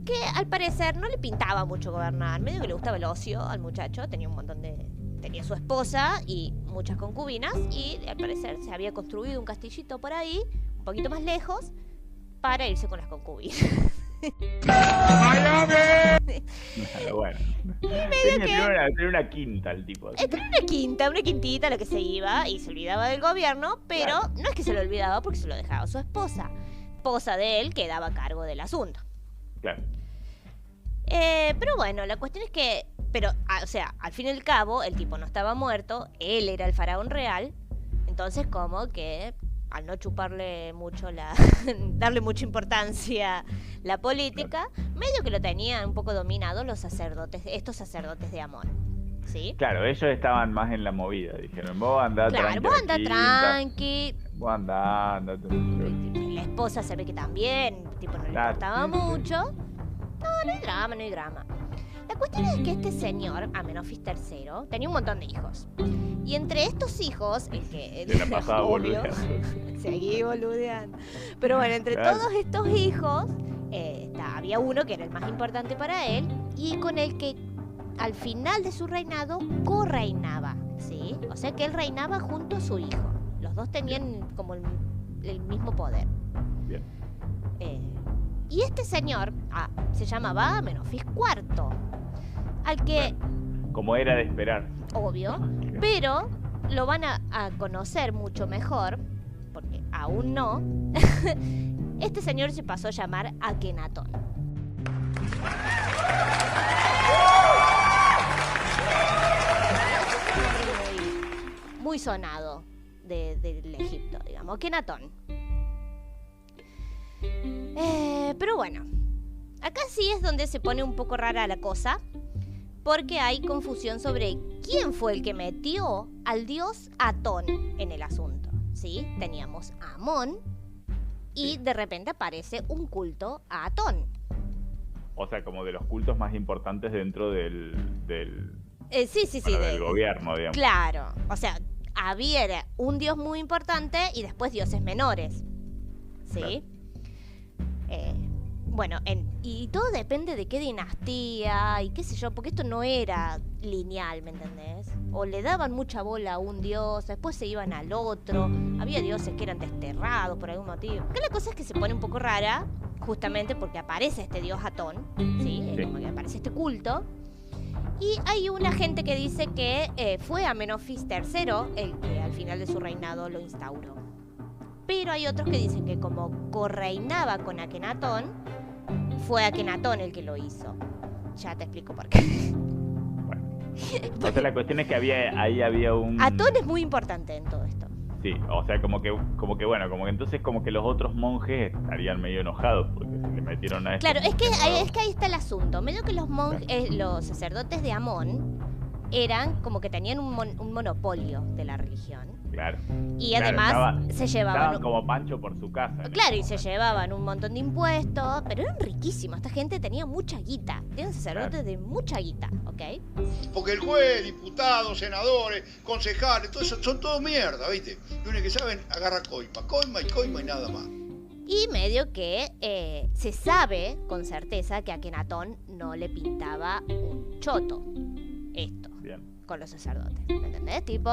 Que al parecer no le pintaba mucho gobernar, medio que le gustaba el ocio al muchacho, tenía su esposa y muchas concubinas, y al parecer se había construido un castillito por ahí, un poquito más lejos, para irse con las concubinas. Bueno. Tenía una quinta el tipo. Tenía una quintita lo que se iba y se olvidaba del gobierno, pero no es que se lo olvidaba porque se lo dejaba a su esposa de él, que daba cargo del asunto. Claro. Pero bueno, la cuestión es que, o sea, al fin y al cabo, el tipo no estaba muerto, él era el faraón real, entonces como que al no chuparle mucho darle mucha importancia la política, medio que lo tenían un poco dominado estos sacerdotes de Amón, ¿sí? Claro, ellos estaban más en la movida, dijeron, vos andá Claro, vos andá tranqui. Vos andá. La esposa se ve que también, tipo, no le Claro, importaba sí. mucho. No hay drama. La cuestión es que este señor, Amenofis III, tenía un montón de hijos. Y entre estos hijos, el que... Se la pasaba obvio, boludeando. seguí boludeando. Pero bueno, entre Claro. todos estos hijos, había uno que era el más importante para él y con el que al final de su reinado correinaba, ¿sí? O sea que él reinaba junto a su hijo. Los dos tenían como el mismo poder. Bien. Y este señor se llamaba Amenofis IV, al que, Como era de esperar. obvio, pero lo van a conocer mucho mejor, porque aún no, este señor se pasó a llamar Akenatón. Muy sonado del Egipto, digamos, Akenatón. Pero bueno, acá sí es donde se pone un poco rara la cosa, porque hay confusión sobre quién fue el que metió al dios Atón en el asunto, ¿sí? Teníamos a Amón y de repente aparece un culto a Atón. O sea, como de los cultos más importantes dentro del Sí. del gobierno, digamos. Claro, o sea, había un dios muy importante y después dioses menores, ¿sí? Claro. Bueno, y todo depende de qué dinastía y qué sé yo, porque esto no era lineal, ¿me entendés? O le daban mucha bola a un dios, después se iban al otro, había dioses que eran desterrados por algún motivo. Acá la cosa es que se pone un poco rara, justamente porque aparece este dios Atón, ¿sí? Sí. Como que aparece este culto. Y hay una gente que dice que fue Amenofis III el que al final de su reinado lo instauró. Pero hay otros que dicen que como correinaba con Akenatón, fue Akenatón el que lo hizo. Ya te explico por qué. Bueno. O sea, la cuestión es que ahí había un... Atón es muy importante en todo esto. Sí, o sea, como que bueno, como que entonces como que los otros monjes estarían medio enojados porque se le metieron a esto. Claro, es que ahí está el asunto. Medio que los sacerdotes de Amón eran como que tenían un monopolio de la religión. Claro. Y Claro, además se llevaban... Estaban como Pancho por su casa. ¿no? Claro, y se llevaban un montón de impuestos, pero eran riquísimos. Esta gente tenía mucha guita. Tienen sacerdotes de mucha guita, ¿ok? Porque el juez, diputados, senadores, concejales, todo eso son todo mierda, ¿viste? Lo único que saben, agarra coima y nada más. Y medio que se sabe con certeza que a Akenatón no le pintaba un choto esto. Bien. Con los sacerdotes, ¿me entendés? Tipo,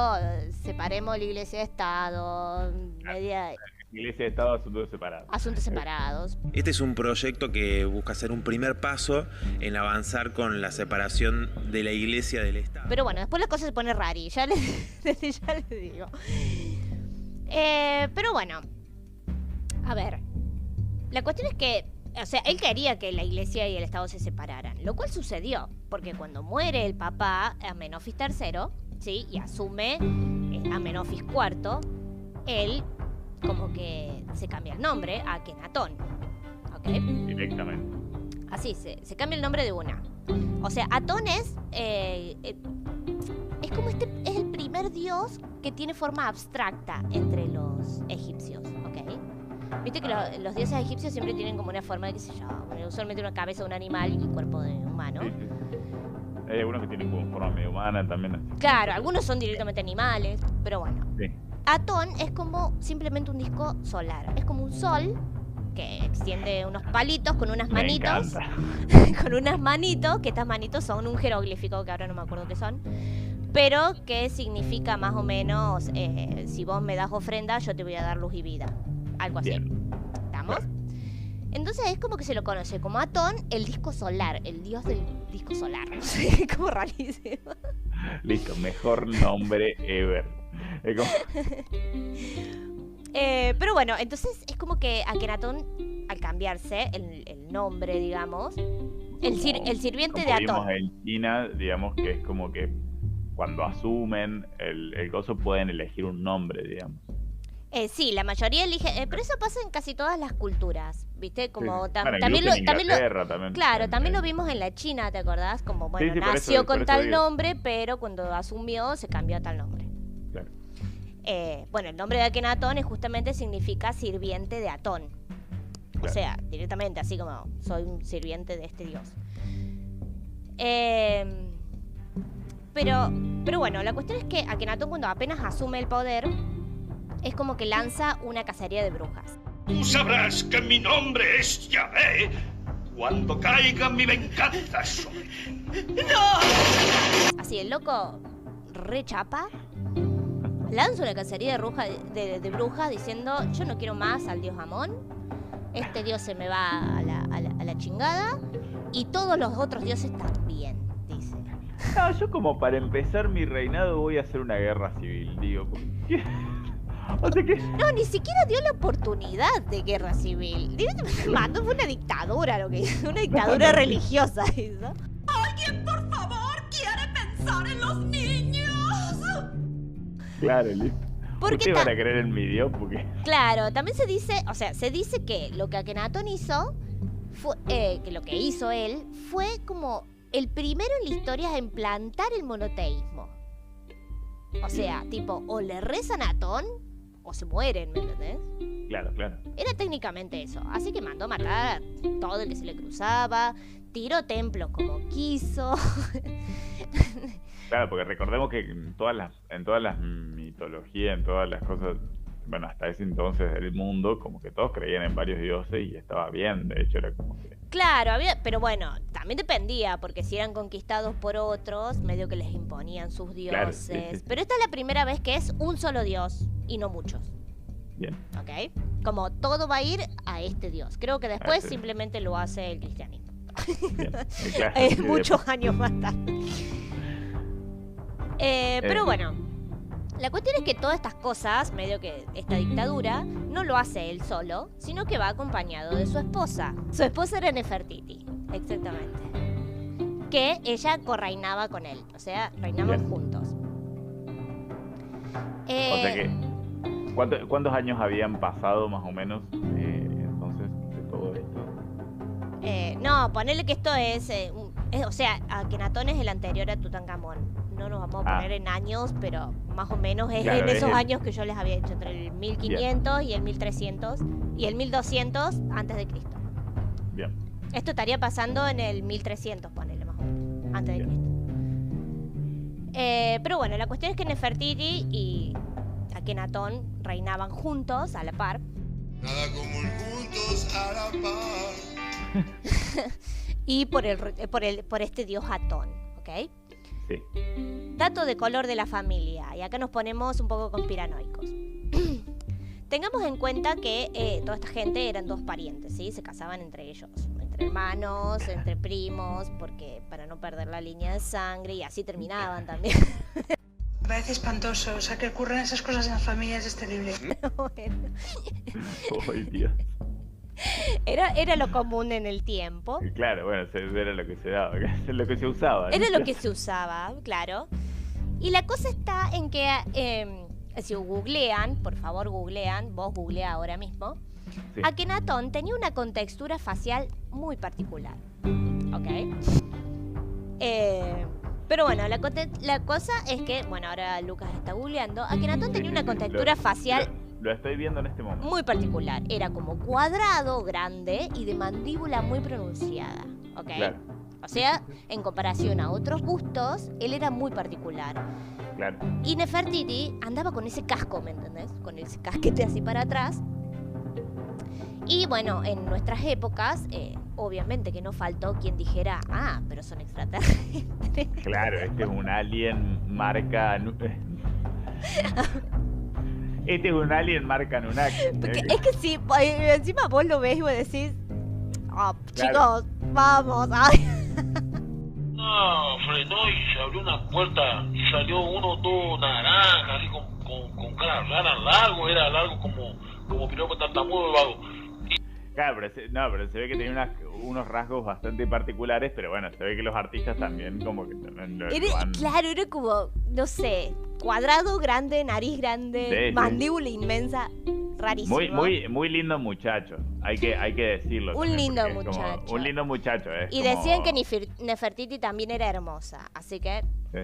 separemos la iglesia de Estado, media... Iglesia de Estado, asuntos separados. Este es un proyecto que busca ser un primer paso en avanzar con la separación de la iglesia del Estado. Pero bueno, después la cosa se pone rari, ya les digo. Pero bueno, a ver, la cuestión es que, o sea, él quería que la iglesia y el Estado se separaran, lo cual sucedió, porque cuando muere el papá Amenofis III, ¿sí? Y asume Amenofis IV, él como que se cambia el nombre a Akenatón, ¿ok? Directamente. Así, se cambia el nombre de una. O sea, Atón es como es el primer dios que tiene forma abstracta entre los egipcios, ¿ok? Viste que los dioses egipcios siempre tienen como una forma de, qué sé yo, usualmente una cabeza de un animal y un cuerpo de humano. Sí. Hay algunos que tienen como forma medio humana también. Así. Claro, algunos son directamente animales, pero bueno. Sí. Atón es como simplemente un disco solar. Es como un sol que extiende unos palitos con unas manitos. Me encanta. Con unas manitos, que estas manitos son un jeroglífico, que ahora no me acuerdo qué son. Pero que significa más o menos, si vos me das ofrenda, yo te voy a dar luz y vida. Algo así. Bien. ¿Estamos? Entonces es como que se lo conoce como Atón, el disco solar, el dios del disco solar. Sí, como rarísimo. Listo, mejor nombre ever. Es como... Pero bueno, entonces es como que Akenatón, al cambiarse el nombre, digamos, el sirviente de Atón. Vimos en China, digamos que es como que cuando asumen el gozo pueden elegir un nombre, digamos. Sí, la mayoría elige, pero eso pasa en casi todas las culturas, ¿viste? Como sí. también también. Claro, también lo vimos en la China, ¿te acordás? Como, bueno, sí, nació con tal digo. nombre, pero cuando asumió se cambió a tal nombre. Claro. Bueno, el nombre de Akenatón justamente significa sirviente de Atón. Claro. O sea, directamente, así como soy un sirviente de este dios. Pero bueno, la cuestión es que Akenatón, cuando apenas asume el poder, es como que lanza una cacería de brujas. Tú sabrás que mi nombre es Yahvé cuando caiga mi venganza sobre ti. ¡No! Así, el loco rechapa, lanza una cacería de brujas diciendo: yo no quiero más al dios Amón, este dios se me va a la chingada, y todos los otros dioses también, dice. No, yo como para empezar mi reinado voy a hacer una guerra civil, digo, ¿qué? O sea que... No, ni siquiera dio la oportunidad de guerra civil. Mandó, fue una dictadura lo que hizo, una dictadura religiosa hizo. ¡Alguien, por favor, quiere pensar en los niños! Claro, listo. ¿Por qué van a creer en mi Dios? Porque... Claro, también se dice que lo que Akenatón hizo, que lo que hizo él, fue como el primero en la historia en plantar el monoteísmo. O sea, tipo, o le rezan a Atón o se mueren, ¿me entendés? Claro. Era técnicamente eso. Así que mandó matar a todo el que se le cruzaba, tiró templos como quiso. Claro, porque recordemos que en todas las mitologías, en todas las cosas, bueno, hasta ese entonces del mundo, como que todos creían en varios dioses y estaba bien, de hecho era como que... Claro, pero bueno, también dependía, porque si eran conquistados por otros, medio que les imponían sus dioses. Claro, sí. Pero esta es la primera vez que es un solo dios y no muchos. Bien. ¿Ok? Como todo va a ir a este dios. Creo que después simplemente lo hace el cristianismo. Bien. Claro, muchos años más tarde. Pero bueno, la cuestión es que todas estas cosas, medio que esta dictadura, no lo hace él solo, sino que va acompañado de su esposa. Su esposa era Nefertiti, exactamente. Que ella correinaba con él, o sea, reinaban juntos. O sea que, ¿cuántos años habían pasado más o menos entonces de todo esto? No, ponele que esto es o sea, Akenatón es el anterior a Tutankamón. No nos vamos a poner en años, pero más o menos es en esos años que yo les había dicho, entre el 1500 y el 1300 y el 1200 antes de Cristo. Bien. Esto estaría pasando en el 1300, ponele más o menos, antes de Cristo. Pero bueno, la cuestión es que Nefertiti y Akenatón reinaban juntos, a la par. Nada como juntos a la par. Y por este dios Atón, ¿ok? Sí. Dato de color de la familia, y acá nos ponemos un poco conspiranoicos. Tengamos en cuenta que toda esta gente eran dos parientes, ¿sí? Se casaban entre ellos, entre hermanos, entre primos, porque para no perder la línea de sangre, y así terminaban también. parece espantoso. O sea, que ocurran esas cosas en las familias es terrible. Bueno. ¡Ay, Dios! Era lo común en el tiempo. Claro, bueno, era lo que se daba, lo que se usaba, ¿no? Era lo que se usaba, claro. Y la cosa está en que si googlean, por favor googlean, vos googlea ahora mismo, sí. Akenatón tenía una contextura facial muy particular, ¿ok? Pero bueno, la cosa es que, bueno, ahora Lucas está googleando, Akenatón tenía una contextura facial... Lo estoy viendo en este momento. Muy particular. Era como cuadrado, grande y de mandíbula muy pronunciada. ¿Ok? Claro. O sea, en comparación a otros bustos, él era muy particular. Claro. Y Nefertiti andaba con ese casco, ¿me entendés? Con ese casquete así para atrás. Y bueno, en nuestras épocas, obviamente que no faltó quien dijera, pero son extraterrestres. Claro, este es un alien marca... Este es un alien marca Anunnaki. Es que sí, encima vos lo ves y vos decís, claro. Chicos, vamos. Ay. No, frenó y se abrió una puerta y salió uno todo naranja, así con cara rara, era largo como piropo tartamudo el vago. Claro, pero se ve que tenía unos rasgos bastante particulares, pero bueno, se ve que los artistas también como que también Claro, era como, no sé, cuadrado, grande, nariz grande, sí, mandíbula inmensa, rarísimo. Muy lindo muchacho, hay que decirlo. Un lindo muchacho. Un lindo muchacho, Y decían que Nefertiti también era hermosa, así que... Sí.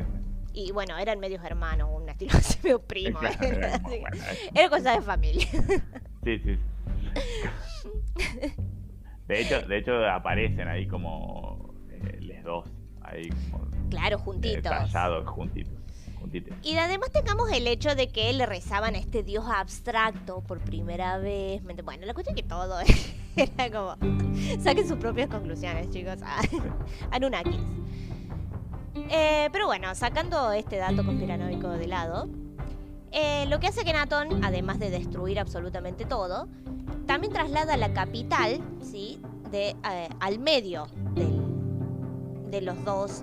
Y bueno, eran medios hermanos, un estilo así medio primo. Claro, era cosa de familia. Sí. De hecho aparecen ahí como los dos ahí como claro, juntitos. Tallados, juntitos. Y además tengamos el hecho de que le rezaban a este dios abstracto por primera vez. Bueno, la cuestión es que todo era como... Saquen sus propias conclusiones, chicos. Anunnakis. Pero bueno, sacando este dato conspiranoico de lado, lo que hace Akenatón, además de destruir absolutamente todo, también traslada la capital, ¿sí? Al medio de los dos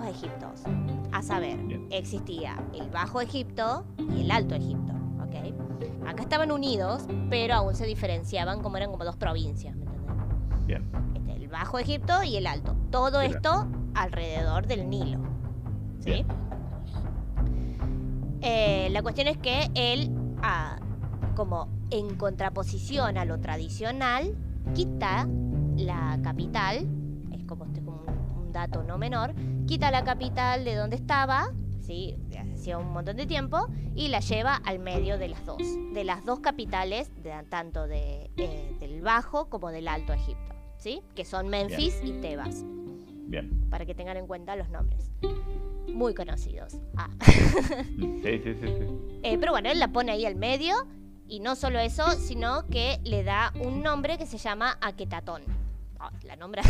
Egiptos. A saber, existía el Bajo Egipto y el Alto Egipto, ¿ok? Acá estaban unidos, pero aún se diferenciaban como eran como dos provincias, ¿me entendés? Bien. El Bajo Egipto y el Alto. Todo esto alrededor del Nilo, ¿sí? La cuestión es que él, como en contraposición a lo tradicional, quita la capital, es como un dato no menor, quita la capital de donde estaba, ¿sí? Hacía un montón de tiempo, y la lleva al medio de las dos capitales, tanto del Bajo como del Alto Egipto, ¿sí? Que son Memphis y Tebas. Bien. Para que tengan en cuenta los nombres. Muy conocidos. Sí. Pero bueno, él la pone ahí al medio. Y no solo eso, sino que le da un nombre que se llama Aketatón. La nombra...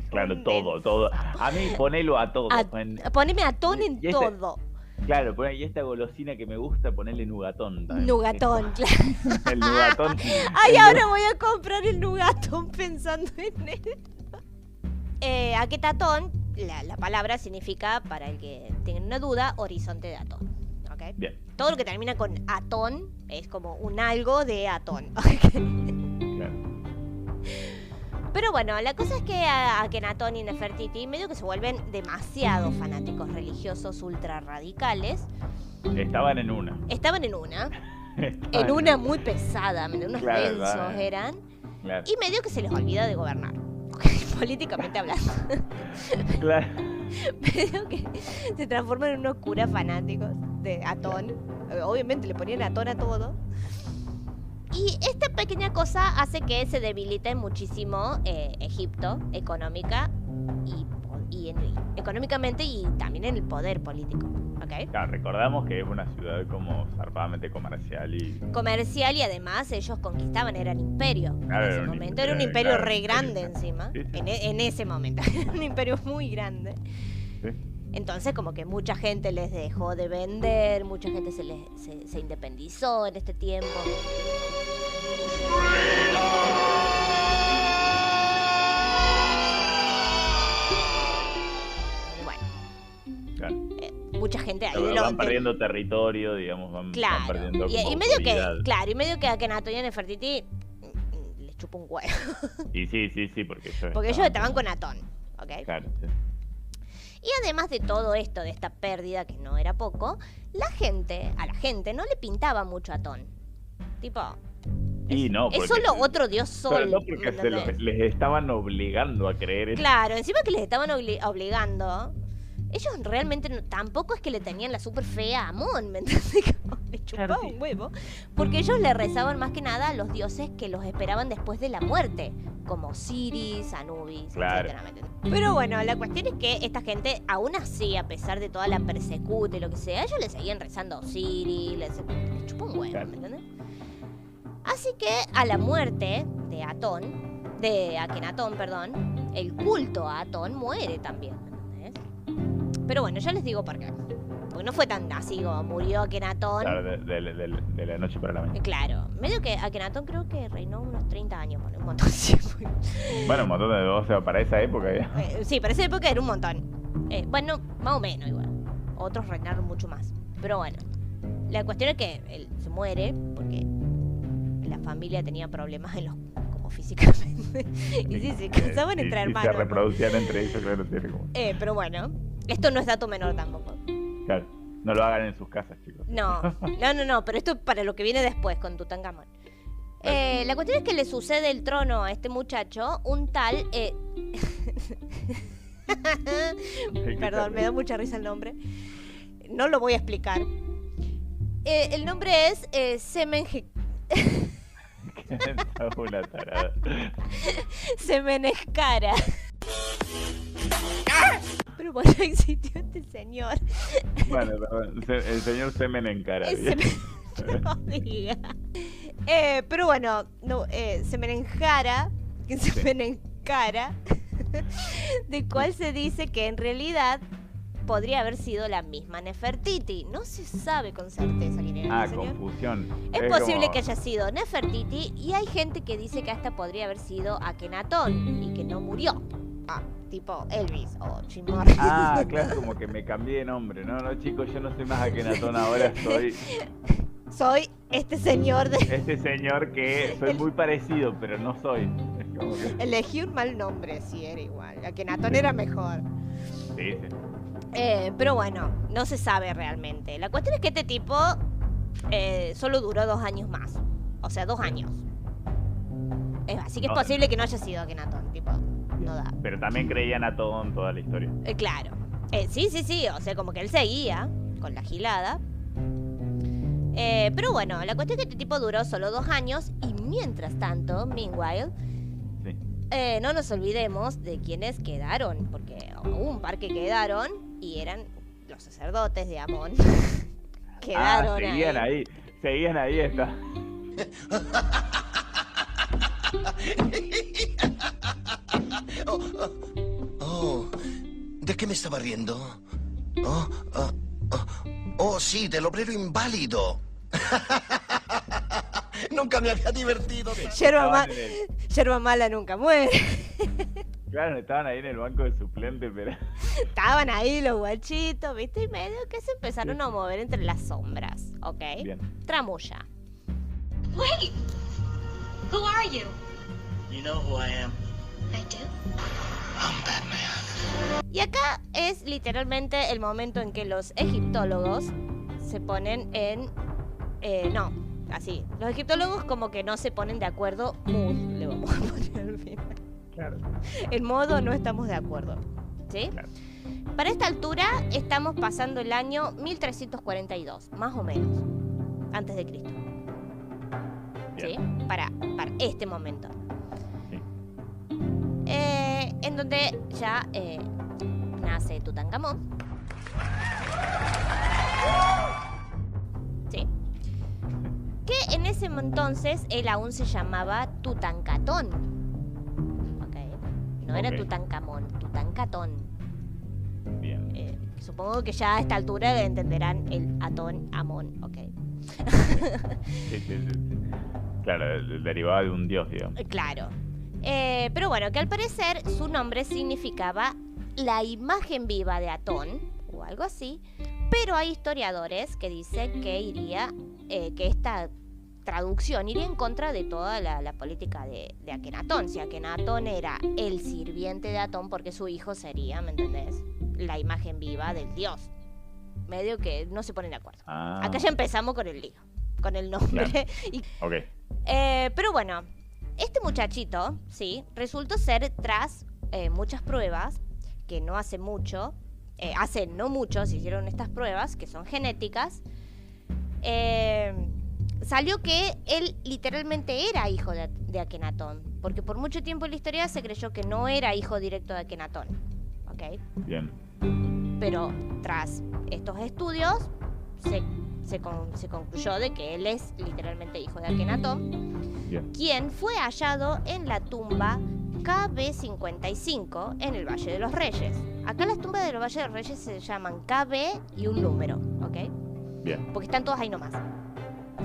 Claro, todo. A mí ponelo a todo. Poneme Atón en todo. Claro, y esta golosina que me gusta, ponerle Nugatón también. Nugatón, claro. El Nugatón. Ay, ahora voy a comprar el Nugatón pensando en él. Aketatón, la palabra significa, para el que tenga una duda, horizonte de Atón. ¿Okay? Bien. Todo lo que termina con Atón es como un algo de Atón. Claro. Pero bueno, la cosa es que Akenatón y Nefertiti medio que se vuelven demasiado fanáticos religiosos ultra radicales. Estaban en una. En una muy pesada, unos densos eran. Claro. Y medio que se les olvida de gobernar. Políticamente hablando. Claro. Medio que se transforman en unos curas fanáticos de Atón. Obviamente le ponían Atón a todo. Y esta pequeña cosa hace que se debilite muchísimo Egipto económicamente y también en el poder político. ¿Okay? Claro, recordamos que es una ciudad como zarpadamente comercial y además ellos conquistaban, eran imperio. Claro, en ese momento era un imperio re grande encima. Sí. En ese momento era un imperio muy grande. Sí. Entonces como que mucha gente les dejó de vender, mucha gente se independizó en este tiempo. Bueno, claro. Mucha gente gente ahí van perdiendo territorio, digamos, van perdiendo y medio que Akhenaton y Nefertiti les chupa un huevo. Y sí, porque ellos estaban con Atón, ¿ok? Claro, sí. Y además de todo esto, de esta pérdida, que no era poco, a la gente no le pintaba mucho a Atón. Tipo... es solo otro dios sol. Sobre todo porque les estaban obligando a creer eso. Claro, encima que les estaban obligando, ellos realmente tampoco es que le tenían la super fe a Amón, ¿me entiendes? Le chupaban un huevo. Porque ellos le rezaban más que nada a los dioses que los esperaban después de la muerte, como Osiris, Anubis, etcétera, ¿me entiendes? Pero bueno, la cuestión es que esta gente, aún así, a pesar de toda la persecución y lo que sea, ellos le seguían rezando a Osiris, les chupaban un huevo, ¿me entiendes? Así que a la muerte de Akhenatón, el culto a Atón muere también, ¿entendés? Pero bueno, ya les digo por qué. Porque no fue tan así como murió Akhenatón. Claro, de la noche para la mañana. Claro, medio que Akhenatón creo que reinó unos 30 años, un montón de tiempo. Bueno, un montón o sea, para esa época ya. Sí, para esa época era un montón. Bueno, más o menos igual. Otros reinaron mucho más. Pero bueno, la cuestión es que él se muere porque la familia tenía problemas como físicamente. Y sí, se casaban entre hermanos. Se reproducían entre ellos, claro, tiene como... pero bueno, esto no es dato menor tampoco. Claro, no lo hagan en sus casas, chicos. No, pero esto es para lo que viene después con Tutankamón. La cuestión es que le sucede el trono a este muchacho, un tal... Perdón, me da mucha risa el nombre. No lo voy a explicar. El nombre es Una tarada. Semeneskara. Pero bueno, existió este señor. Bueno, perdón, el señor Semeneskara. No diga. Pero bueno, Semeneskara, de cual se dice que en realidad podría haber sido la misma Nefertiti. No se sabe con certeza quién era el señor. Confusión. Es posible que haya sido Nefertiti y hay gente que dice que hasta podría haber sido Akhenatón y que no murió. Tipo Elvis o Jim Morrison. Claro, como que me cambié de nombre. No, chicos, yo no soy más Akhenatón, ahora soy este señor Este señor que soy muy parecido, pero no soy. Es como que... Elegí un mal nombre, sí, era igual. Akhenatón era mejor. Sí. Pero bueno, no se sabe realmente. La cuestión es que este tipo solo duró 2 años más. O sea, 2 años. Así que es posible que no haya sido Akhenatón, tipo, no da. Pero también creían a Atón toda la historia. Claro. Sí, o sea, como que él seguía con la gilada. Pero bueno, la cuestión es que este tipo duró solo 2 años y mientras tanto, meanwhile, no nos olvidemos de quienes quedaron, porque hubo un par que quedaron y eran los sacerdotes de Amón. Quedaron seguían ahí esta. ¿De qué me estaba riendo? Sí, del obrero inválido. Nunca me había divertido. Yerba mala nunca muere. Claro, estaban ahí en el banco de suplentes, pero... Estaban ahí los guachitos, ¿viste? Y medio que se empezaron a mover entre las sombras, ¿ok? Bien. Tramulla. Wait! Who are you? You know who I am. I do. I'm Batman. Y acá es literalmente el momento en que los egiptólogos se ponen en... así. Los egiptólogos como que no se ponen de acuerdo. Le vamos a poner al final. Claro. En modo no estamos de acuerdo. ¿Sí? Claro. Para esta altura estamos pasando el año 1342, más o menos. Antes de Cristo. ¿Sí? Para este momento. Sí. En donde ya nace Tutankamón. ¿Sí? Que en ese entonces él aún se llamaba Tutankatón. ¿Ok? No era Tutankamón, Tutankatón. Bien. Supongo que ya a esta altura entenderán el Atón, Amón, ¿ok? Sí. Claro, derivaba de un dios, digamos. Claro. Pero bueno, que al parecer su nombre significaba la imagen viva de Atón, o algo así, Pero hay historiadores que dicen que esta traducción iría en contra de toda la política de Akenatón. Si Akenatón era el sirviente de Atón, porque su hijo sería, ¿me entendés?, la imagen viva del dios. Medio que no se ponen de acuerdo. Acá ya empezamos con el lío, con el nombre. Claro. Pero bueno, este muchachito, sí, resultó ser, tras muchas pruebas, que no hace mucho, hace no mucho se hicieron estas pruebas, que son genéticas, salió que él literalmente era hijo de Akenatón, porque por mucho tiempo en la historia se creyó que no era hijo directo de Akenatón. ¿Ok? Bien. Pero tras estos estudios se concluyó de que él es literalmente hijo de Akenatón, Bien. quien fue hallado en la tumba KB55 en el Valle de los Reyes. Acá las tumbas del Valle de los Reyes se llaman KB y un número, ¿ok? Bien. Porque están todas ahí nomás.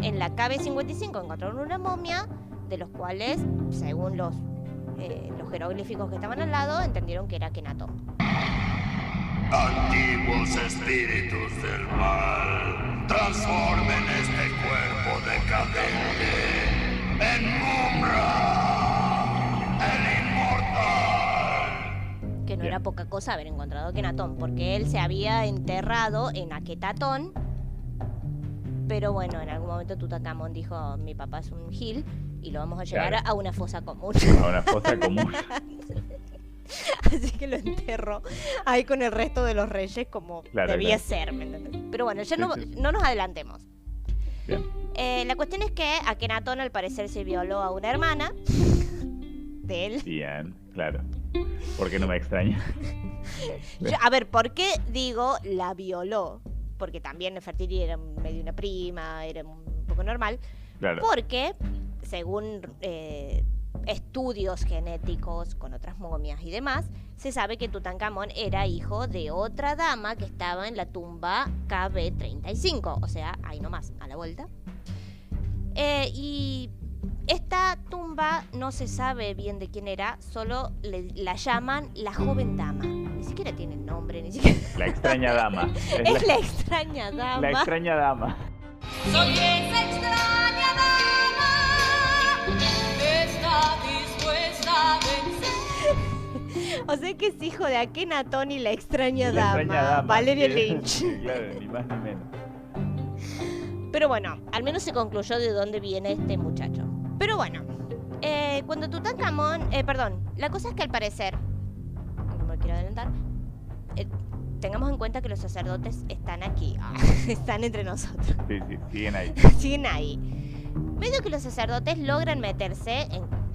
En la KB55 encontraron una momia, de los cuales, según los jeroglíficos que estaban al lado, entendieron que era Akenatón. Antiguos espíritus del mal, transformen este cuerpo decadente en Mumra, el inmortal. Que no era poca cosa haber encontrado a Akenatón, porque él se había enterrado en Aketatón. Pero bueno, en algún momento Tutankamón dijo: mi papá es un gil y lo vamos a llevar a una fosa común. A una fosa común. Así que lo enterró ahí con el resto de los reyes, como debía ser, ¿me entiendes? Pero bueno, ya no nos adelantemos. Bien. La cuestión es que Akenatón al parecer se violó a una hermana de él. Bien, claro. ¿Por qué no me extraña? A ver, ¿por qué digo la violó? Porque también Nefertiti era medio una prima, era un poco normal. Claro. Porque, según estudios genéticos con otras momias y demás, se sabe que Tutankamón era hijo de otra dama que estaba en la tumba KB35, o sea, ahí nomás, a la vuelta. Y esta tumba no se sabe bien de quién era, solo la llaman la joven dama. Ni siquiera tiene nombre, ni siquiera... La extraña dama. Es la extraña dama. La extraña dama. Soy esa extraña dama, está dispuesta a vencer. O sea que es hijo de Akenatón y la extraña dama. Valeria Lynch. Claro, ni más ni menos. Pero bueno, al menos se concluyó de dónde viene este muchacho. Pero bueno, cuando Tutankamón... la cosa es que al parecer... No me quiero adelantar. Tengamos en cuenta que los sacerdotes están aquí. Están entre nosotros. Sí, siguen ahí. Siguen ahí. Medio que los sacerdotes logran meterse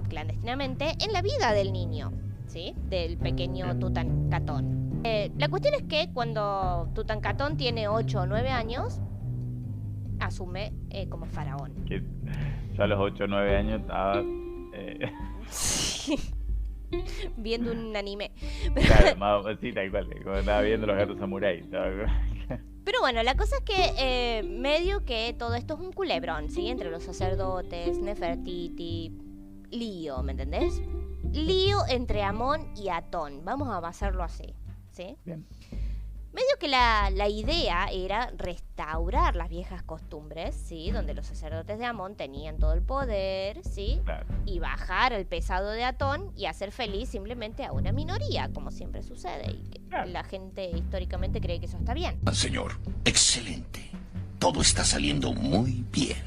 clandestinamente en la vida del niño, ¿sí? Del pequeño Tutankamón. La cuestión es que cuando Tutankamón tiene 8 o 9 años, asume como faraón. Que yo a los 8 o 9 años estaba... viendo un anime. Claro, sí, tal cual, como estaba viendo los gatos samuráis. Pero bueno, la cosa es que medio que todo esto es un culebrón, ¿sí? Entre los sacerdotes, Nefertiti, lío, ¿me entendés? Lío entre Amón y Atón, vamos a hacerlo así, ¿sí? Bien. Medio que la idea era restaurar las viejas costumbres, ¿sí? Donde los sacerdotes de Amón tenían todo el poder, ¿sí? Claro. Y bajar el pesado de Atón y hacer feliz simplemente a una minoría, como siempre sucede. Y que la gente históricamente cree que eso está bien. Señor, excelente. Todo está saliendo muy bien.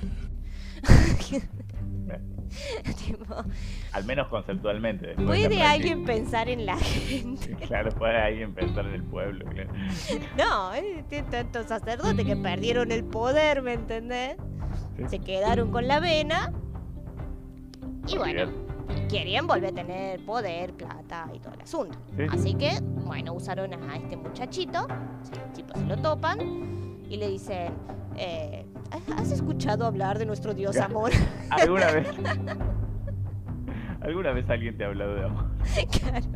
Tipo, al menos conceptualmente. ¿puede alguien pensar en la gente? Claro, puede alguien pensar en el pueblo, claro. No, tiene tantos sacerdotes que perdieron el poder, ¿me entendés? Sí. Se quedaron con la vena. Y bueno, querían volver a tener poder, plata y todo el asunto. Sí. Así que, bueno, usaron a este muchachito. Los chicos se lo topan y le dicen... ¿has escuchado hablar de nuestro dios amor? ¿Alguna vez? ¿Alguna vez alguien te ha hablado de amor? Claro.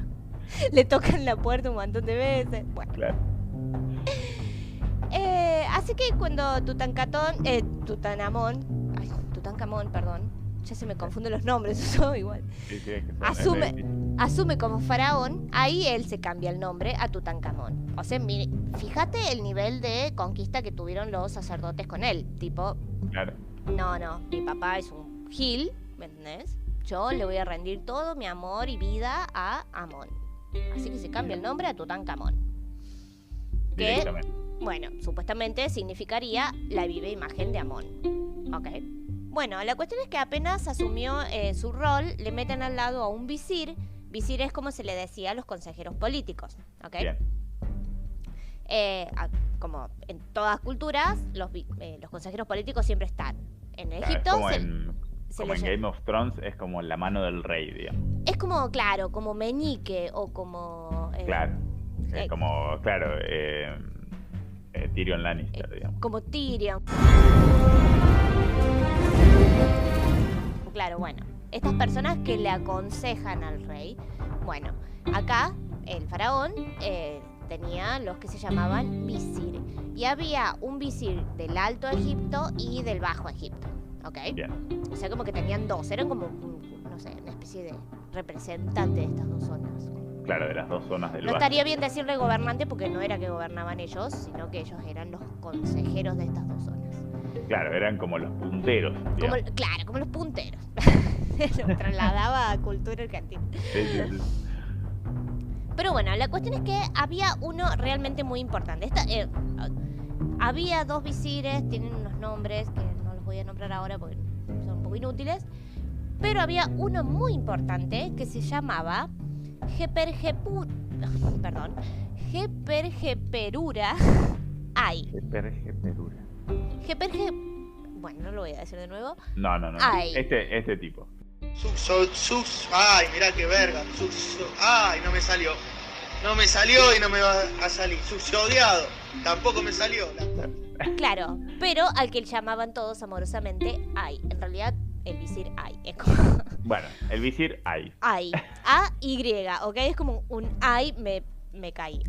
Le tocan la puerta un montón de veces. Bueno. Claro. Así que cuando Tutankamón, ya se me confunden los nombres, eso igual. Sí, es que son, Asume como faraón, ahí él se cambia el nombre a Tutankamón. O sea, fíjate el nivel de conquista que tuvieron los sacerdotes con él. Tipo, claro. No, mi papá es un gil, ¿me entendés? Yo le voy a rendir todo mi amor y vida a Amón. Así que se cambia el nombre a Tutankamón. Que, bueno, supuestamente significaría la viva imagen de Amón. Ok. Bueno, la cuestión es que apenas asumió su rol, le meten al lado a un visir. Visir es como se le decía a los consejeros políticos. Ok. Bien. Como en todas culturas, los consejeros políticos siempre están. En Egipto como en Game of Thrones es como la mano del rey, digamos. Es como, claro, como meñique o como... Tyrion Lannister, digamos. Como Tyrion. Claro, bueno. Estas personas que le aconsejan al rey. Bueno, acá el faraón tenía los que se llamaban visir. Y había un visir del Alto Egipto y del Bajo Egipto. ¿Ok? Bien. O sea, como que tenían dos. Eran como, no sé, una especie de representante de estas dos zonas. Claro, de las dos zonas del No valle. estaría bien decirle gobernante porque no era que gobernaban ellos, sino que ellos eran los consejeros de estas dos zonas. Claro, eran como los punteros. Como los punteros. Lo trasladaba a cultura argentina. Sí. Pero bueno, la cuestión es que había uno realmente muy importante. Había dos visires, tienen unos nombres que no los voy a nombrar ahora porque son un poco inútiles. Pero había uno muy importante que se llamaba Jeperjeperura Ay. Bueno, no lo voy a decir de nuevo. No. Ay. Este tipo. Ay, mirá qué verga. Ay, no me salió y no me va a salir. Odiado. Tampoco me salió. Claro, pero al que llamaban todos amorosamente Ay. En realidad, el visir Ay. Es como... Bueno, el visir Ay. Ay. A-Y, ¿ok? Es como un Ay, me caí.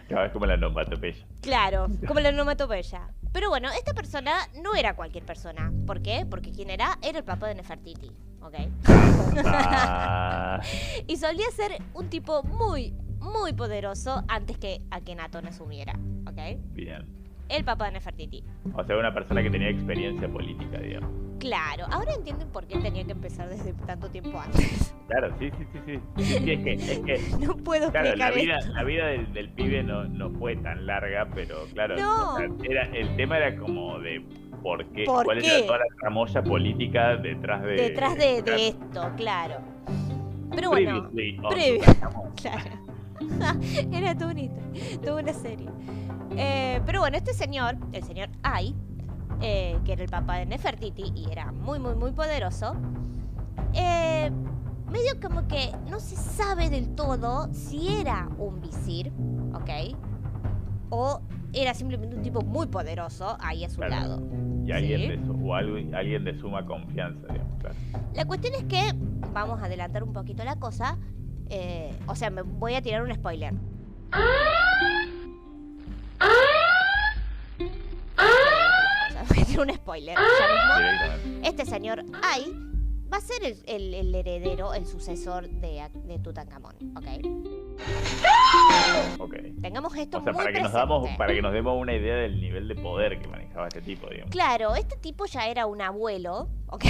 Claro, es como la onomatopeya. Claro, como la onomatopeya. Pero bueno, esta persona no era cualquier persona. ¿Por qué? Porque ¿quién era? Era el papá de Nefertiti, ¿ok? Y solía ser un tipo muy, muy poderoso antes que Akenatón asumiera, ¿ok? Bien. El papá de Nefertiti. O sea, una persona que tenía experiencia política, digamos. Claro, ahora entienden por qué tenía que empezar desde tanto tiempo antes. Claro, sí. Es que no puedo claro, explicar la vida del pibe no fue tan larga, pero claro, no. O sea, el tema era como de cuál qué? era toda la tramoya política detrás de esto, claro. Pero bueno, claro. Era toda una serie. Pero bueno, este señor, el señor Ay, que era el papá de Nefertiti y era muy, muy, muy poderoso, medio como que no se sabe del todo si era un visir, ¿ok? O era simplemente un tipo muy poderoso ahí a su lado. Y alguien de suma confianza, digamos, claro. La cuestión es que, vamos a adelantar un poquito la cosa, o sea, me voy a tirar un spoiler. Voy a tirar un spoiler ya mismo. Este señor Ay va a ser el heredero, el sucesor de Tutankamón, ¿ok? Tengamos esto muy presente. Para que nos demos una idea del nivel de poder que manejaba este tipo, digamos. Claro, este tipo ya era un abuelo, ¿ok?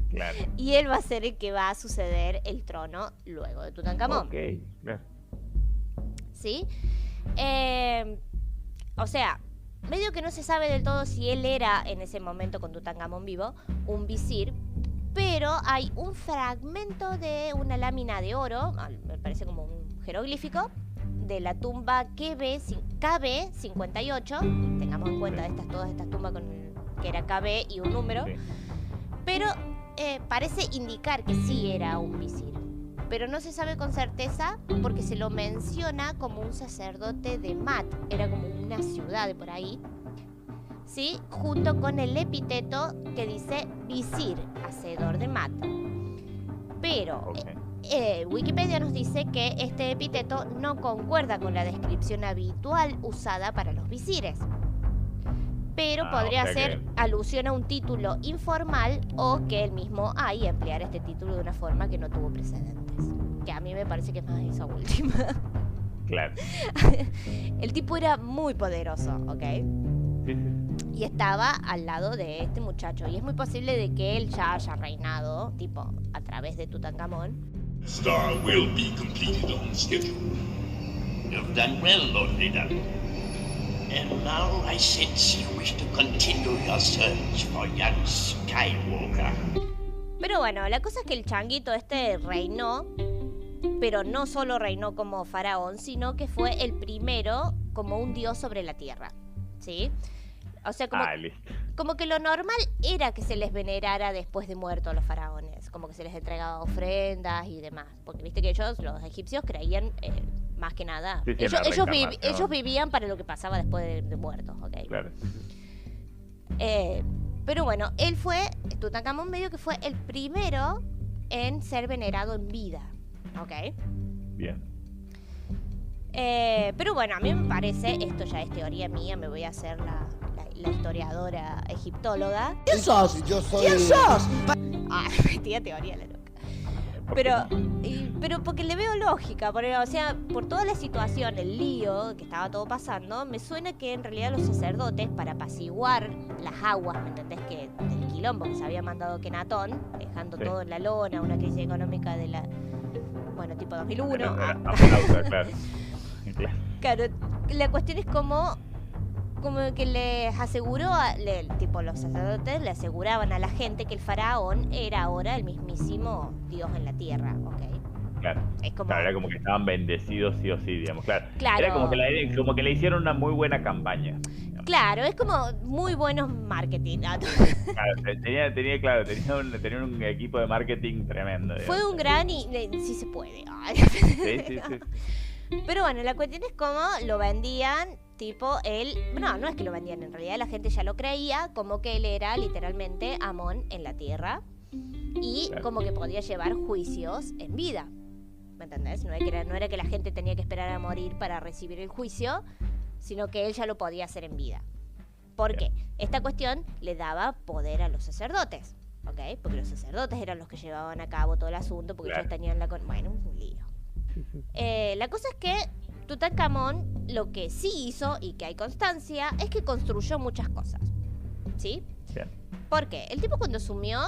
Claro. Y él va a ser el que va a suceder el trono luego de Tutankamón. Ok, claro. ¿Sí? O sea, medio que no se sabe del todo si él era, en ese momento con Tutankamón vivo, un visir, pero hay un fragmento de una lámina de oro, me parece como un jeroglífico, de la tumba KB58, tengamos en cuenta todas estas tumbas que era KB y un número, pero parece indicar que sí era un visir. Pero no se sabe con certeza porque se lo menciona como un sacerdote de Mat, era como una ciudad de por ahí, ¿sí? Junto con el epíteto que dice visir, hacedor de Mat. Pero Wikipedia nos dice que este epíteto no concuerda con la descripción habitual usada para los visires. pero podría o sea ser alusión a un título informal o que él mismo ahí empleara este título de una forma que no tuvo precedentes. Que a mí me parece que es más esa última. Claro. El tipo era muy poderoso, ¿ok? Sí. Y estaba al lado de este muchacho. Y es muy posible de que él ya haya reinado, tipo, a través de Tutankamón. Star will be completed on schedule. You've done well, Lord Vader. And now I sense you wish to continue your search for young Skywalker. Pero bueno, la cosa es que el changuito este reinó, pero no solo reinó como faraón, sino que fue el primero como un dios sobre la tierra, ¿sí? O sea, como que lo normal era que se les venerara después de muertos a los faraones, como que se les entregaba ofrendas y demás, porque viste que ellos, los egipcios, creían más que nada. Sí, ellos vivían para lo que pasaba después de muertos, ¿ok? Claro. Pero bueno, Tutankamón medio que fue el primero en ser venerado en vida, ¿ok? Bien. Pero bueno, a mí me parece, esto ya es teoría mía, me voy a hacer la historiadora egiptóloga. ¿Quién sos? Yo soy... ¿Quién sos? Metía teoría la loca. Pero porque le veo lógica, o sea, por toda la situación, el lío que estaba todo pasando, me suena que en realidad los sacerdotes, para apaciguar las aguas, ¿me entendés? Que del quilombo que se había mandado Kenatón, dejando todo en la lona, una crisis económica de la... Bueno, tipo 2001. Claro, la cuestión es como que les aseguró, los sacerdotes le aseguraban a la gente que el faraón era ahora el mismísimo Dios en la tierra, ¿ok? Claro. Es como... Claro, era como que estaban bendecidos sí o sí, digamos. Claro. Claro. Era como que le hicieron una muy buena campaña. Digamos. Claro, es como muy buenos marketing. Claro, tenía un equipo de marketing tremendo. Digamos. Fue un gran y sí se puede. Sí. Pero bueno, la cuestión es cómo lo vendían, tipo él... No es que lo vendían, en realidad la gente ya lo creía, como que él era literalmente Amón en la tierra y como que podía llevar juicios en vida. ¿Me entendés? No era que la gente tenía que esperar a morir para recibir el juicio, sino que él ya lo podía hacer en vida. ¿Por qué? Esta cuestión le daba poder a los sacerdotes, ¿ok? Porque los sacerdotes eran los que llevaban a cabo todo el asunto, porque ellos tenían bueno, un lío. La cosa es que Tutankamón lo que sí hizo, y que hay constancia, es que construyó muchas cosas, ¿sí? Bien. ¿Por qué? El tipo cuando asumió,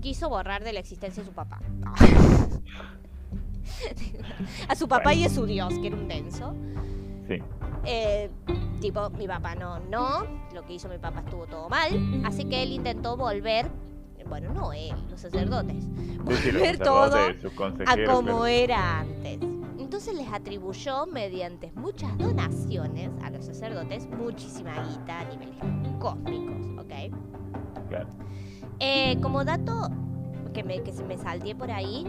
quiso borrar de la existencia a su papá. A su papá y a su dios, que era un denso. Sí. Mi papá no, lo que hizo mi papá estuvo todo mal, así que él intentó volver, no él, los sacerdotes, volver todo a como era antes. Entonces les atribuyó mediante muchas donaciones a los sacerdotes muchísima guita a niveles cósmicos, ¿ok? Claro. Como dato que se me salté por ahí,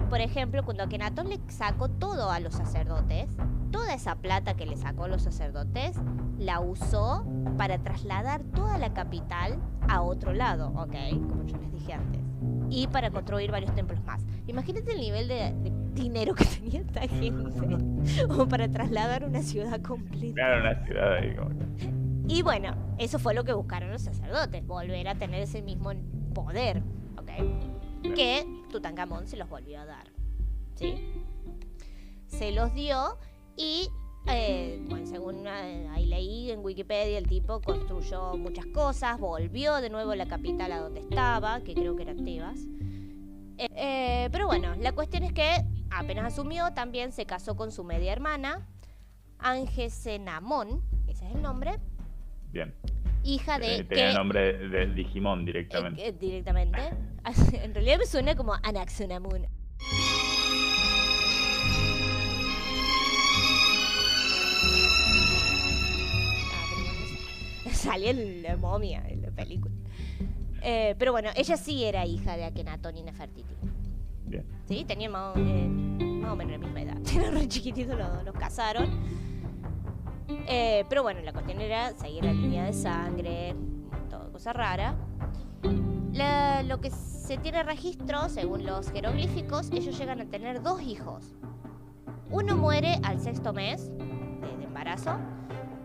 por ejemplo, cuando Akenatón le sacó todo a los sacerdotes, toda esa plata que le sacó a los sacerdotes la usó para trasladar toda la capital a otro lado, ¿ok? Como yo les dije antes. Y para construir varios templos más. Imagínate el nivel de dinero que tenía esta gente como para trasladar una ciudad completa. Claro, una ciudad ahí como... Y bueno, eso fue lo que buscaron los sacerdotes, volver a tener ese mismo poder, ¿ok? Que Tutankamón se los volvió a dar, ¿sí? Se los dio y, según ahí leí en Wikipedia, el tipo construyó muchas cosas, volvió de nuevo a la capital a donde estaba, que creo que era Tebas. Pero bueno, la cuestión es que apenas asumió, también se casó con su media hermana, Angesenamón, ese es el nombre. Bien. Hija de... Tenía el nombre de Digimon directamente. Directamente. En realidad me suena como Anaxunamun. Salía en la momia en la película. Pero bueno, ella sí era hija de Akenatón y Nefertiti. Bien. Sí, tenían más o menos la misma edad. Eran re chiquititos, los casaron. Pero bueno, la cuestión era seguir la línea de sangre, toda cosa rara. Lo que se tiene registro, según los jeroglíficos, ellos llegan a tener 2 hijos. Uno muere al 6º mes de embarazo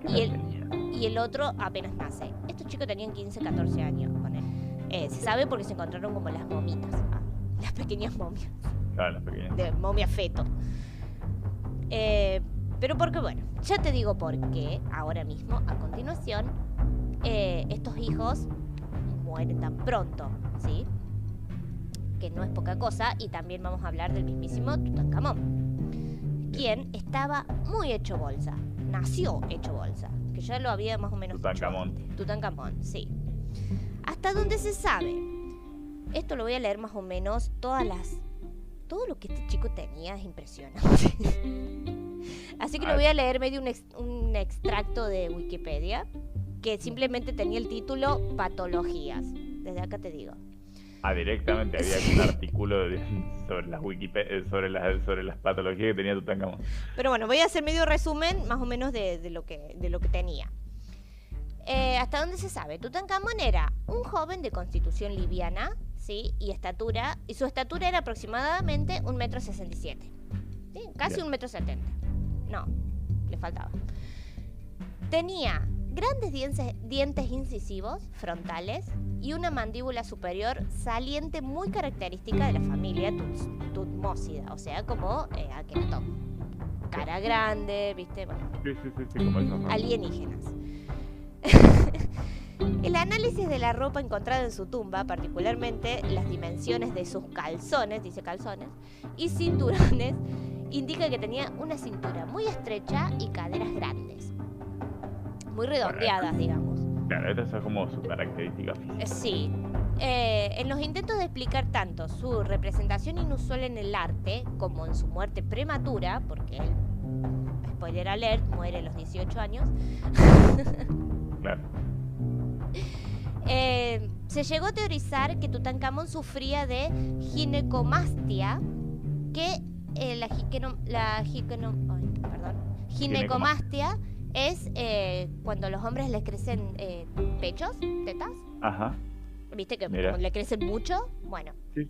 y y el otro apenas nace. Estos chicos tenían 15, 14 años con él. Se sabe porque se encontraron como las momitas, las pequeñas momias. Claro, las pequeñas. De momia feto. Pero porque, bueno, ya te digo por qué ahora mismo, a continuación, estos hijos mueren tan pronto, ¿sí? Que no es poca cosa, y también vamos a hablar del mismísimo Tutankamón, quien estaba muy hecho bolsa, nació hecho bolsa, que ya lo había más o menos Tutankamón. Tutankamón, sí. Hasta donde se sabe, esto lo voy a leer más o menos, todo lo que este chico tenía es impresionante. Así que lo voy a leer medio un extracto de Wikipedia, que simplemente tenía el título Patologías. Desde acá te digo. Directamente había un artículo sobre las Wikipedia, sobre las patologías que tenía Tutankamón. Pero bueno, voy a hacer medio resumen más o menos de lo que tenía. Hasta donde se sabe, Tutankamón era un joven de constitución liviana, ¿sí? Y su estatura era aproximadamente 1,67 m. ¿Sí? Casi 1,70 m. No, le faltaba. Tenía grandes dientes incisivos frontales y una mandíbula superior saliente muy característica de la familia Tutmosida, o sea, como Akenatón. Cara grande, ¿viste? Bueno, sí, como esos alienígenas. El análisis de la ropa encontrada en su tumba, particularmente las dimensiones de sus calzones, dice calzones, y cinturones, indica que tenía una cintura muy estrecha y caderas grandes, muy redondeadas, digamos. Claro, esta es como su característica física. Sí. En los intentos de explicar tanto su representación inusual en el arte como en su muerte prematura, porque él, spoiler alert, muere a los 18 años. Claro. Se llegó a teorizar que Tutankamón sufría de ginecomastia, que ginecomastia es cuando a los hombres les crecen pechos, tetas. Ajá. ¿Viste que le crecen mucho? Bueno. Sí.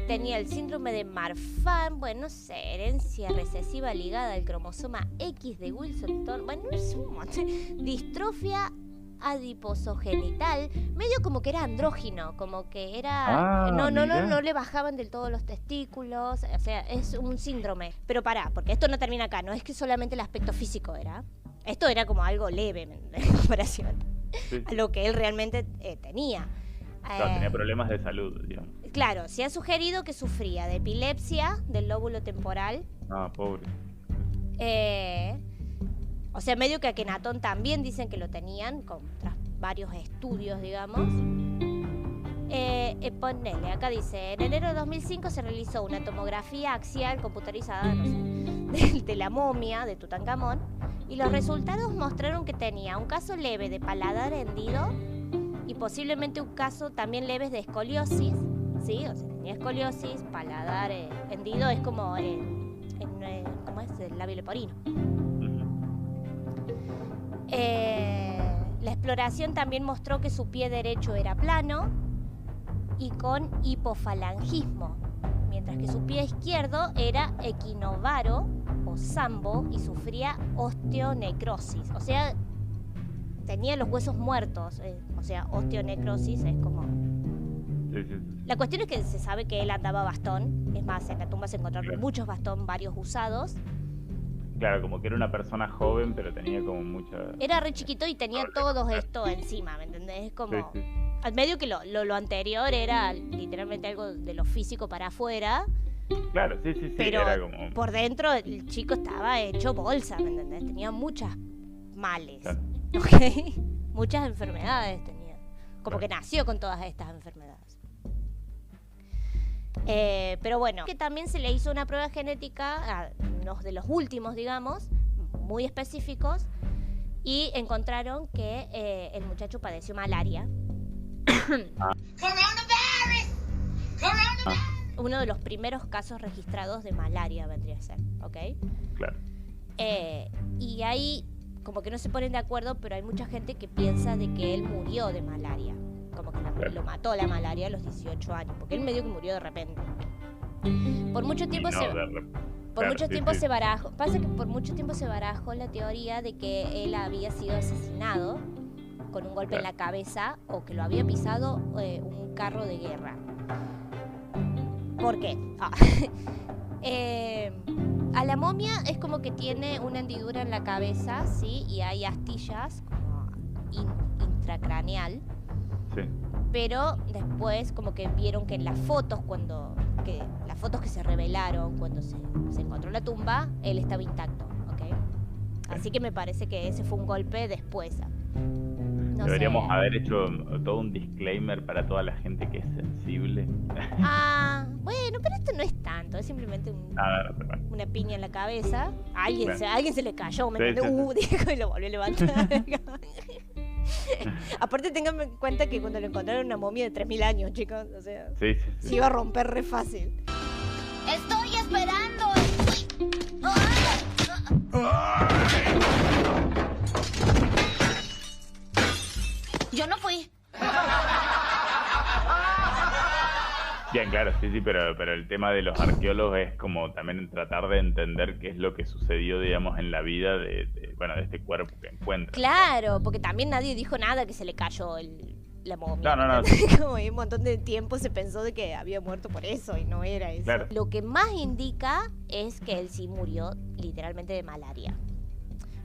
Tenía el síndrome de Marfan, bueno, no sé, herencia recesiva ligada al cromosoma X de Wilson-Thorne, bueno, es un montón. Distrofia adiposogenital, medio como que era andrógino, como que era no le bajaban del todo los testículos, o sea, es un síndrome. Pero pará, porque esto no termina acá, no es que solamente el aspecto físico era, esto era como algo leve en comparación a lo que él realmente tenía. Claro, tenía problemas de salud, digamos. Claro, se ha sugerido que sufría de epilepsia del lóbulo temporal. Pobre. O sea, medio que Akenatón también dicen que lo tenían, tras varios estudios, digamos. Ponele, acá dice, en enero de 2005 se realizó una tomografía axial computarizada, de la momia de Tutankamón, y los resultados mostraron que tenía un caso leve de paladar hendido y posiblemente un caso también leve de escoliosis, ¿sí? O sea, tenía escoliosis, paladar hendido, es como ¿cómo es? El labio leporino. La exploración también mostró que su pie derecho era plano y con hipofalangismo, mientras que su pie izquierdo era equinovaro o sambo y sufría osteonecrosis, o sea, tenía los huesos muertos, o sea, osteonecrosis es como... Sí. La cuestión es que se sabe que él andaba bastón, es más, en la tumba se encontraron muchos bastones, varios usados. Claro, como que era una persona joven, pero tenía como mucha... Era re chiquito y tenía todo esto encima, ¿me entendés? Es como... Sí. Al medio que lo anterior era literalmente algo de lo físico para afuera. Claro, sí, pero era como... por dentro el chico estaba hecho bolsa, ¿me entendés? Tenía muchas males, claro. ¿Ok? Muchas enfermedades tenía. Como que nació con todas estas enfermedades. Pero bueno, que también se le hizo una prueba genética a unos de los últimos, digamos, muy específicos, y encontraron que el muchacho padeció malaria. Uno de los primeros casos registrados de malaria vendría a ser, ¿ok? Claro. Y ahí como que no se ponen de acuerdo, pero hay mucha gente que piensa de que él murió de malaria. Como que lo mató la malaria a los 18 años, porque él medio que murió de repente. Por mucho tiempo por mucho tiempo se barajó. Pasa que por mucho tiempo se barajó la teoría de que él había sido asesinado con un golpe en la cabeza o que lo había pisado un carro de guerra. ¿Por qué? A la momia es como que tiene una hendidura en la cabeza, ¿sí? Y hay astillas como intracraneal. Sí. Pero después como que vieron que en las fotos las fotos que se revelaron cuando se encontró la tumba, él estaba intacto, ¿ok? Así que me parece que ese fue un golpe después. Deberíamos haber hecho todo un disclaimer para toda la gente que es sensible. Bueno, pero esto no es tanto, es simplemente una piña en la cabeza. A alguien se le cayó, dijo, y lo volvió a levantar. Aparte tengan en cuenta que cuando lo encontraron una momia de 3000 años, chicos, o sea, se iba a romper re fácil. Estoy esperando. Yo no fui. Bien, claro, sí, pero el tema de los arqueólogos es como también tratar de entender qué es lo que sucedió, digamos, en la vida de este cuerpo que encuentran. Claro, porque también nadie dijo nada que se le cayó la momia. No. Como un montón de tiempo se pensó de que había muerto por eso y no era eso. Claro. Lo que más indica es que él sí murió literalmente de malaria.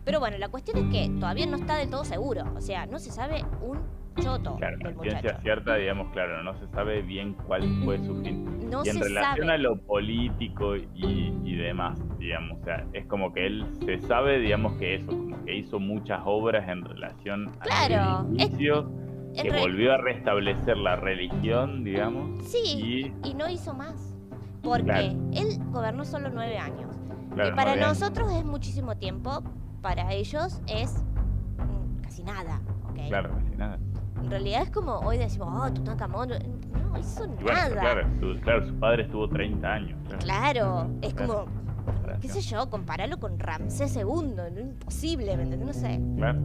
Pero bueno, la cuestión es que todavía no está del todo seguro. O sea, no se sabe un choto del muchacho. Ciencia cierta, digamos, claro, no se sabe bien cuál fue su fin. No y en se relación sabe. A lo político y demás, digamos, o sea, es como que él se sabe, digamos, que eso, como que hizo muchas obras en relación al inicio, que volvió a restablecer la religión, digamos. Sí, y no hizo más. Porque él gobernó solo 9 años. Claro, que para nosotros es muchísimo tiempo, para ellos es casi nada, ¿ok? Claro, casi nada. En realidad es como hoy decimos, Tutankamón, no hizo nada. Claro, su padre estuvo 30 años. Claro, es como, qué sé yo, compararlo con Ramsés II, no, imposible, ¿me entendés? No sé. Claro.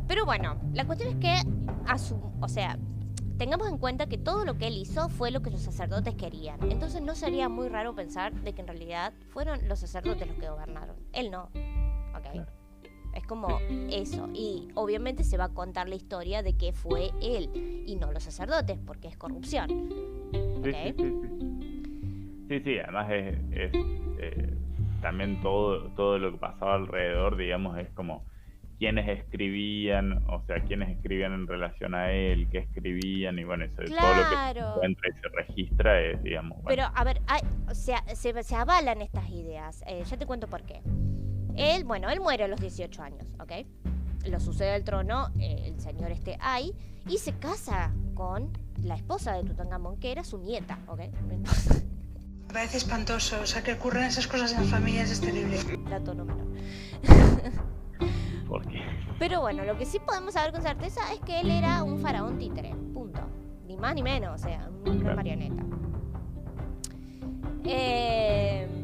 Pero bueno, la cuestión es que, tengamos en cuenta que todo lo que él hizo fue lo que los sacerdotes querían. Entonces no sería muy raro pensar de que en realidad fueron los sacerdotes los que gobernaron. Él no. ¿Ok? Claro. Es como eso. Y obviamente se va a contar la historia de que fue él y no los sacerdotes, porque es corrupción. ¿Okay? Sí, además es también todo lo que pasaba alrededor, digamos, es como quiénes escribían, o sea, quiénes escribían en relación a él, qué escribían, y bueno, eso de todo lo que se encuentra y se registra es, digamos... Bueno. Pero, a ver, se avalan estas ideas. Ya te cuento por qué. Él muere a los 18 años, ¿ok? Lo sucede al trono el señor Ay, y se casa con la esposa de Tutankamón, que era su nieta, ¿ok? Me parece espantoso, o sea, que ocurren esas cosas en las familias es terrible. Dato no menor. ¿Por qué? Pero bueno, lo que sí podemos saber con certeza es que él era un faraón títere, punto. Ni más ni menos, o sea, una marioneta.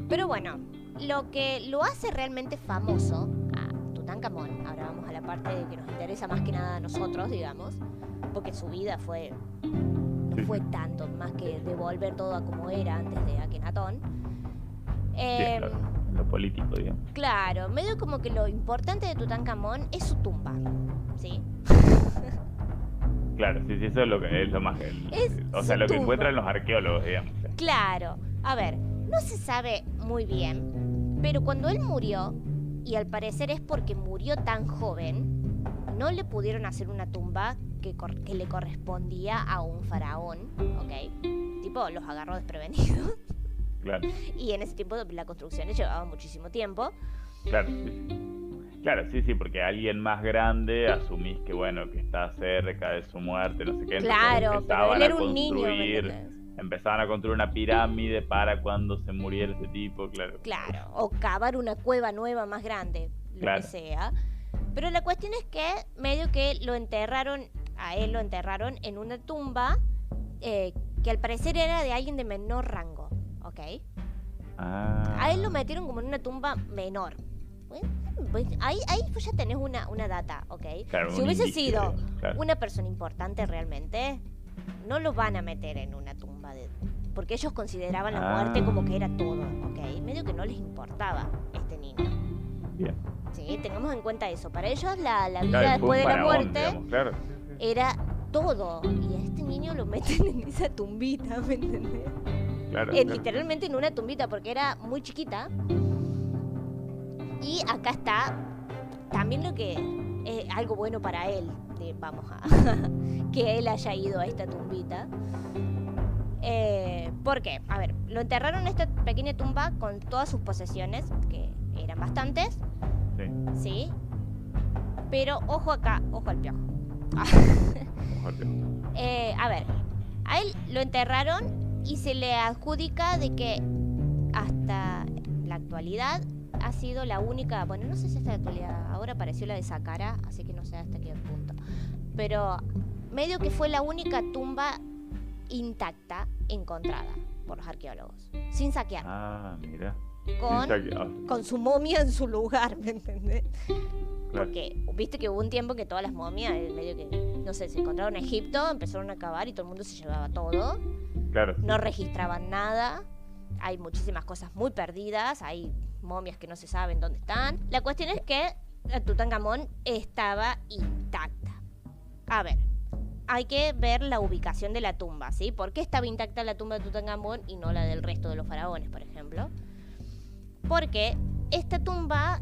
Pero bueno, lo que lo hace realmente famoso a Tutankamón, ahora vamos a la parte de que nos interesa más que nada a nosotros, digamos, porque su vida fue tanto, más que devolver todo a como era antes de Akenatón. Claro, en lo político, digamos. Claro, medio como que lo importante de Tutankamón es su tumba, ¿sí? Claro, sí, eso es lo que es lo más... lo que encuentran los arqueólogos, digamos. Claro, a ver, no se sabe muy bien, pero cuando él murió, y al parecer es porque murió tan joven, no le pudieron hacer una tumba que le correspondía a un faraón, ¿ok? Tipo, los agarró desprevenidos. Claro. Y en ese tiempo la construcción llevaba muchísimo tiempo. Claro, sí, porque alguien más grande asumís que que está cerca de su muerte, no sé qué. Claro, pero él era un niño. Empezaban a construir una pirámide para cuando se muriera ese tipo, claro. Claro, o cavar una cueva nueva más grande, lo que sea. Pero la cuestión es que medio que a él lo enterraron en una tumba que al parecer era de alguien de menor rango, ¿ok? A él lo metieron como en una tumba menor. Pues ahí pues ya tenés una data, ¿ok? Claro, si hubiese sido una persona importante realmente, no lo van a meter en una tumba porque ellos consideraban la muerte como que era todo, ¿ok? Medio que no les importaba este niño. Bien. Sí, tengamos en cuenta eso. Para ellos la vida después de la muerte, digamos, claro. era todo. Y a este niño lo meten en esa tumbita, ¿me entendés? Claro, Literalmente en una tumbita, porque era muy chiquita. Y acá está también lo que es algo bueno para él, que él haya ido a esta tumbita. ¿Por qué? A ver, lo enterraron en esta pequeña tumba con todas sus posesiones, que eran bastantes. Sí. Pero ojo acá, ojo al piojo. A ver, a él lo enterraron y se le adjudica de que hasta la actualidad ha sido la única, bueno, no sé si hasta la actualidad, ahora apareció la de Saqqara, así que no sé hasta qué punto, pero medio que fue la única tumba intacta encontrada por los arqueólogos, sin saquear. Ah, mira. Con su momia en su lugar, ¿me entendés? Claro. Porque viste que hubo un tiempo que todas las momias, medio que, no sé, se encontraron en Egipto, empezaron a cavar y todo el mundo se llevaba todo. Claro. No registraban nada. Hay muchísimas cosas muy perdidas, hay momias que no se saben dónde están. La cuestión es que Tutankamón estaba intacta. A ver, hay que ver la ubicación de la tumba, ¿sí? ¿Por qué estaba intacta la tumba de Tutankamón y no la del resto de los faraones, por ejemplo? Porque esta tumba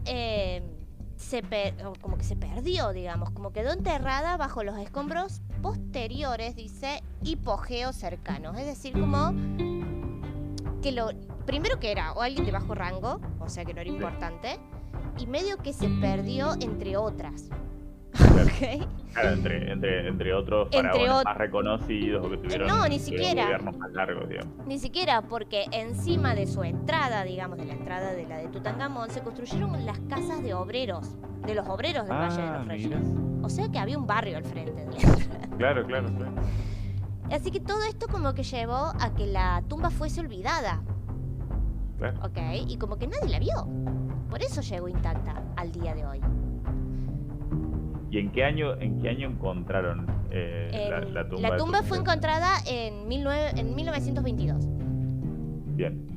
como que se perdió, digamos, como quedó enterrada bajo los escombros posteriores, dice, hipogeos cercanos. Es decir, como que primero que era o alguien de bajo rango, o sea que no era importante, y medio que se perdió entre otras. ¿Okay? Claro, entre otros faraones más reconocidos o que tuvieron ni siquiera gobiernos más largos, digamos. Ni siquiera, porque encima de su entrada, digamos, de la entrada de la de Tutankamón, se construyeron las casas de obreros, de los obreros del Valle de los Reyes. O sea que había un barrio al frente de la entrada. Claro. Así que todo esto como que llevó a que la tumba fuese olvidada. Claro. ¿Ok? Y como que nadie la vio. Por eso llegó intacta al día de hoy. ¿Y en qué año encontraron la tumba? La tumba fue encontrada en 1922. Bien.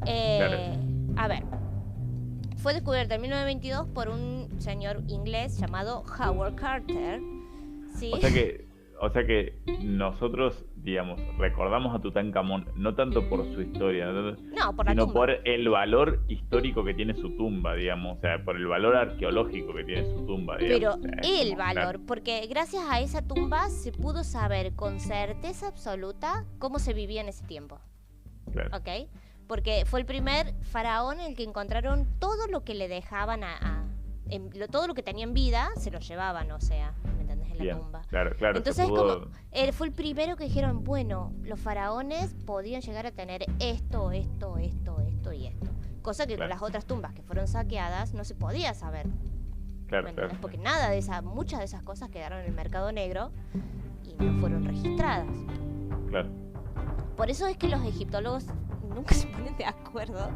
Claro. A ver, fue descubierta en 1922 por un señor inglés llamado Howard Carter. ¿Sí? O sea que nosotros, digamos, recordamos a Tutankamón no tanto por su historia, sino por el valor histórico que tiene su tumba, digamos, o sea, por el valor arqueológico que tiene su tumba, digamos. Pero el valor, porque gracias a esa tumba se pudo saber con certeza absoluta cómo se vivía en ese tiempo. Claro. ¿Ok? Porque fue el primer faraón en el que encontraron todo lo que le dejaban todo lo que tenía en vida, se lo llevaban, o sea, ¿me entendés? En la tumba. Claro. Entonces fue el primero que dijeron, bueno, los faraones podían llegar a tener esto y esto. Cosa que con las otras tumbas que fueron saqueadas no se podía saber. Claro. Porque muchas de esas cosas quedaron en el mercado negro y no fueron registradas. Claro. Por eso es que los egiptólogos nunca se ponen de acuerdo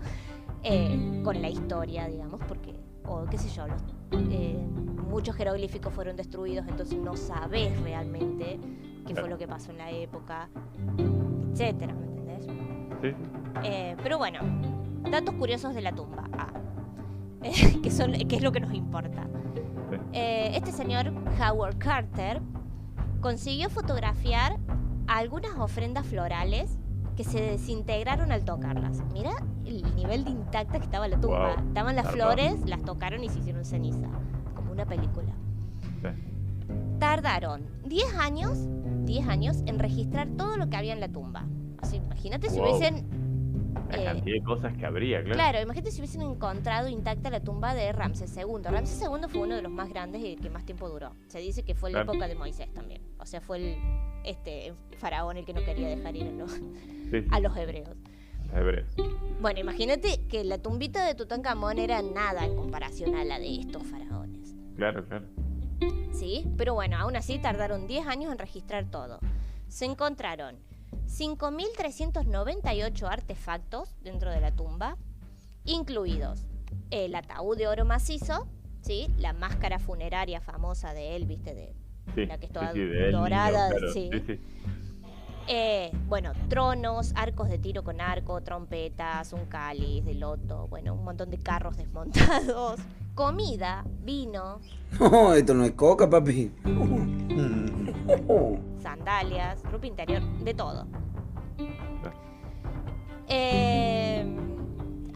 con la historia, digamos, porque, o qué sé yo, muchos jeroglíficos fueron destruidos, entonces no sabés realmente qué fue lo que pasó en la época, etcétera, ¿me entendés? Sí. Pero bueno, datos curiosos de la tumba, que es lo que nos importa. Sí. Este señor Howard Carter consiguió fotografiar algunas ofrendas florales que se desintegraron al tocarlas. Mira el nivel de intacta que estaba la tumba. Wow. Estaban las flores, las tocaron y se hicieron ceniza, como una película. Sí. Tardaron 10 años en registrar todo lo que había en la tumba. Así, imagínate si hubiesen... La cantidad de cosas que habría, claro. Claro, imagínate si hubiesen encontrado intacta la tumba de Ramsés II. Ramsés II fue uno de los más grandes y el que más tiempo duró. Se dice que fue en la época de Moisés también. O sea, fue el faraón el que no quería dejar ir a los hebreos. Bueno, imagínate que la tumbita de Tutankamón era nada en comparación a la de estos faraones. Claro. Sí, pero bueno, aún así tardaron 10 años en registrar todo. Se encontraron 5.398 artefactos dentro de la tumba, incluidos el ataúd de oro macizo, ¿sí? La máscara funeraria famosa de él, ¿viste? La que es toda dorada. Claro. Sí. Bueno, tronos, arcos de tiro con arco, trompetas, un cáliz de loto, bueno, un montón de carros desmontados, comida, vino. No, esto no es coca, papi. Sandalias, ropa interior, de todo.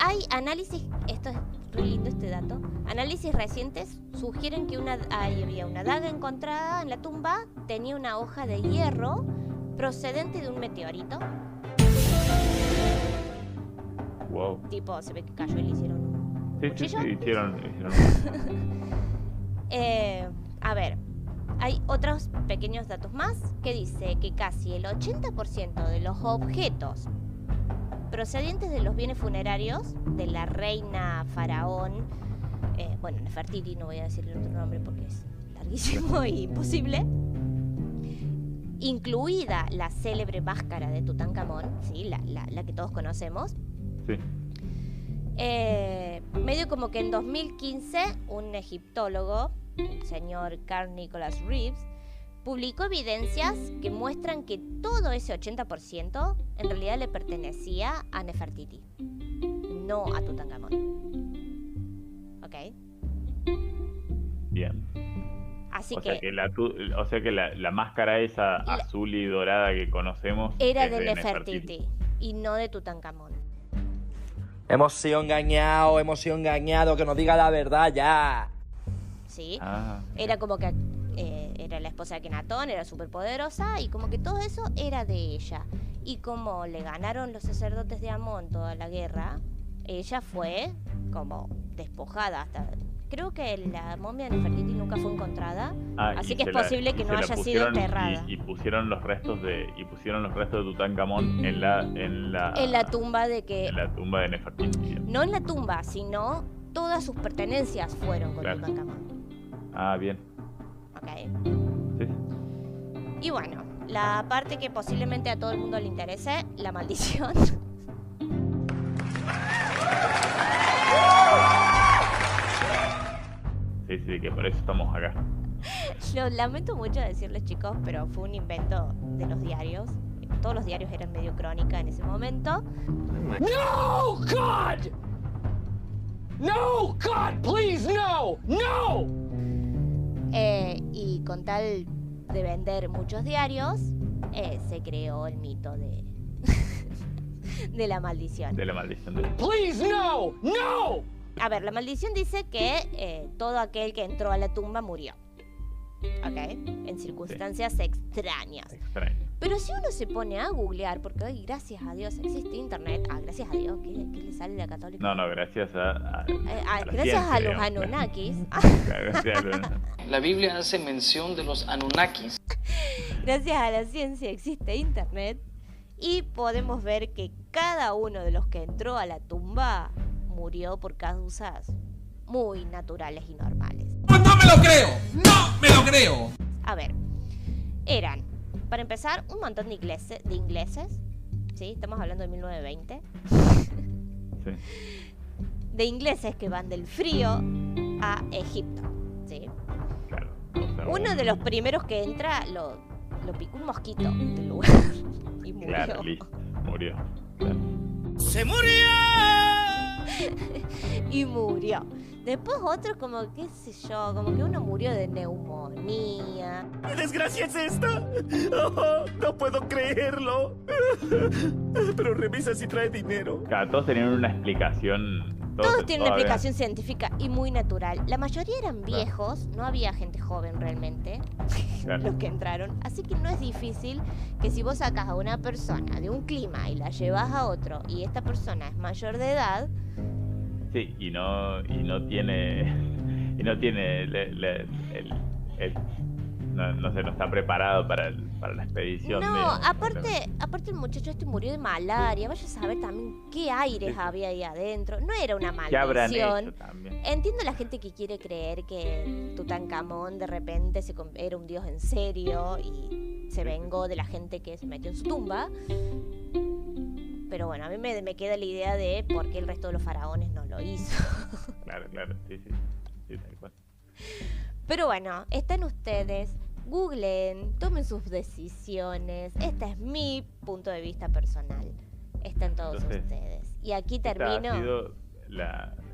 Hay análisis, esto es re lindo este dato, análisis recientes sugieren que había una daga encontrada en la tumba, tenía una hoja de hierro procedente de un meteorito. Wow. Tipo, se ve que cayó y le hicieron un cuchillo. Sí, hicieron. A ver, hay otros pequeños datos más que dice que casi el 80% de los objetos procedientes de los bienes funerarios de la reina faraón, bueno, Nefertiti, no voy a decir el otro nombre porque es larguísimo y imposible, incluida la célebre máscara de Tutankamón, ¿sí? la que todos conocemos. Sí. Medio como que en 2015 un egiptólogo, el señor Carl Nicholas Reeves, publicó evidencias que muestran que todo ese 80% en realidad le pertenecía a Nefertiti, no a Tutankamón. ¿Ok? Bien. Así o sea que la máscara esa azul y dorada que conocemos era de Nefertiti y no de Tutankamón. Hemos sido engañados, que nos diga la verdad ya. Sí, era como que era la esposa de Akenatón, era súper poderosa y como que todo eso era de ella. Y como le ganaron los sacerdotes de Amón toda la guerra, ella fue como despojada hasta... Creo que la momia de Nefertiti nunca fue encontrada, así que es posible que no haya sido enterrada. Y pusieron los restos de Tutankamón en la tumba de Nefertiti. No en la tumba, sino todas sus pertenencias fueron con Tutankamón. Bien. Ok. Sí. Y bueno, la parte que posiblemente a todo el mundo le interese, la maldición. Sí, que por eso estamos acá. Lo lamento mucho decirles, chicos, pero fue un invento de los diarios. Todos los diarios eran medio crónica en ese momento. No, God! No, God, please, no! ¡No! Y con tal de vender muchos diarios, se creó el mito de la maldición. De la maldición. Please, no! ¡No! A ver, la maldición dice que todo aquel que entró a la tumba murió. ¿Ok? En circunstancias extrañas. Pero si uno se pone a googlear, porque hoy, gracias a Dios, existe internet. Gracias a Dios, ¿qué le sale de la católica? No, gracias a gracias a los Anunnakis. La Biblia hace mención de los Anunnakis. Gracias a la ciencia existe internet. Y podemos ver que cada uno de los que entró a la tumba murió por causas muy naturales y normales. ¡No me lo creo! ¡No me lo creo! A ver, eran, para empezar, un montón de ingleses, ¿sí? Estamos hablando de 1920. Sí. De ingleses que van del frío a Egipto, ¿sí? Claro. Uno de los primeros que entra lo picó un mosquito del lugar y murió. Claro, listo, murió. Claro. ¡Se murió! Y murió. Después otros como, qué sé yo, como que uno murió de neumonía. ¿Qué desgracia es esta? Oh, no puedo creerlo. Pero revisa si trae dinero. Claro, todos tenían una explicación. Todos tienen una explicación científica y muy natural. La mayoría eran viejos, no había gente joven realmente, los que entraron. Así que no es difícil que si vos sacas a una persona de un clima y la llevas a otro y esta persona es mayor de edad... Sí, y no tiene no está preparado para la expedición. No, aparte el muchacho murió de malaria. Vaya a saber también qué aires había ahí adentro. No era una maldición. ¿Qué habrán hecho también? Entiendo la gente que quiere creer que Tutankamón de repente era un dios en serio y se vengó de la gente que se metió en su tumba. Pero bueno, a mí me queda la idea de por qué el resto de los faraones no lo hizo. Claro, sí, tal cual. Pero bueno, están ustedes googleen, tomen sus decisiones. Este es mi punto de vista personal. Está en todos ustedes. Y aquí termino. Esta ha sido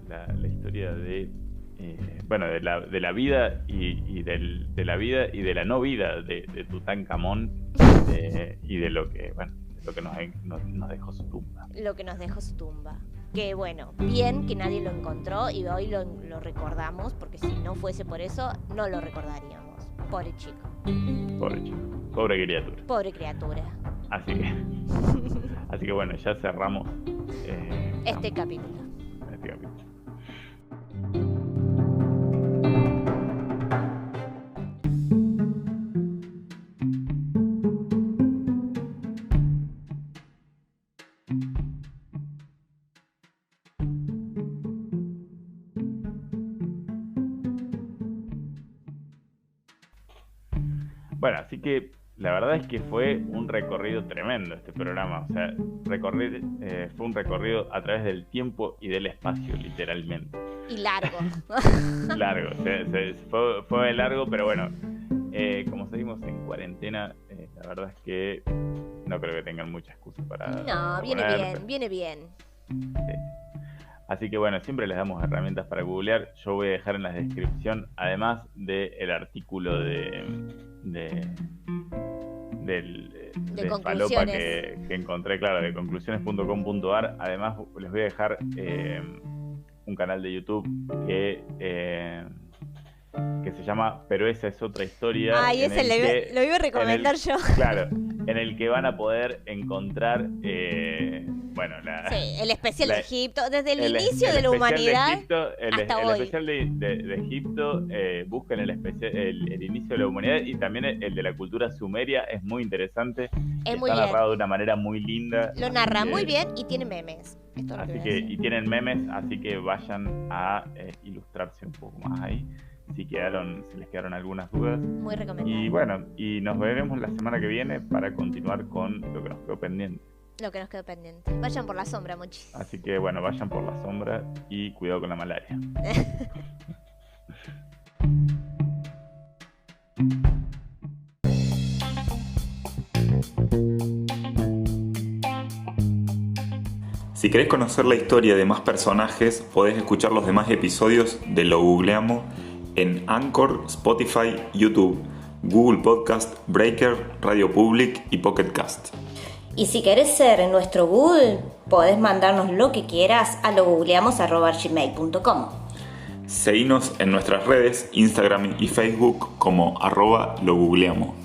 la historia de de la vida y de la vida y de la no vida de Tutankamón y de lo que nos dejó su tumba. Lo que nos dejó su tumba. Que bueno, bien que nadie lo encontró y hoy lo recordamos, porque si no fuese por eso, no lo recordaríamos. Pobre chico. Pobre criatura. Pobre criatura. Así que bueno, ya cerramos este capítulo. Bueno, así que la verdad es que fue un recorrido tremendo este programa. O sea, fue un recorrido a través del tiempo y del espacio, literalmente. Y largo. Largo, fue largo, pero bueno, como seguimos en cuarentena, la verdad es que no creo que tengan mucha excusa para... No, viene bien. Sí. Así que bueno, siempre les damos herramientas para googlear. Yo voy a dejar en la descripción, además del artículo de Falopa que encontré, claro, de conclusiones.com.ar. Además les voy a dejar un canal de YouTube que se llama Pero esa es otra historia. Ay, ese lo iba a recomendar yo. Claro, en el que van a poder encontrar el especial de Egipto, desde el inicio de la humanidad hasta hoy. El especial de Egipto, busquen el inicio de la humanidad, y también el de la cultura sumeria, es muy interesante. Está narrado de una manera muy linda. Lo narra muy bien y tiene memes. Y tienen memes, así que vayan a ilustrarse un poco más ahí. Si les quedaron algunas dudas. Muy recomendable. Y bueno, y nos veremos la semana que viene para continuar con lo que nos quedó pendiente. Vayan por la sombra, muchis. Así que bueno, vayan por la sombra y cuidado con la malaria. Si querés conocer la historia de más personajes, podés escuchar los demás episodios de Lo Googleamos en Anchor, Spotify, YouTube, Google Podcast, Breaker, Radio Public y Pocket Cast. Y si querés ser nuestro Google, podés mandarnos lo que quieras a logoogleamos@gmail.com. Seguinos en nuestras redes, Instagram y Facebook como @logoogleamos.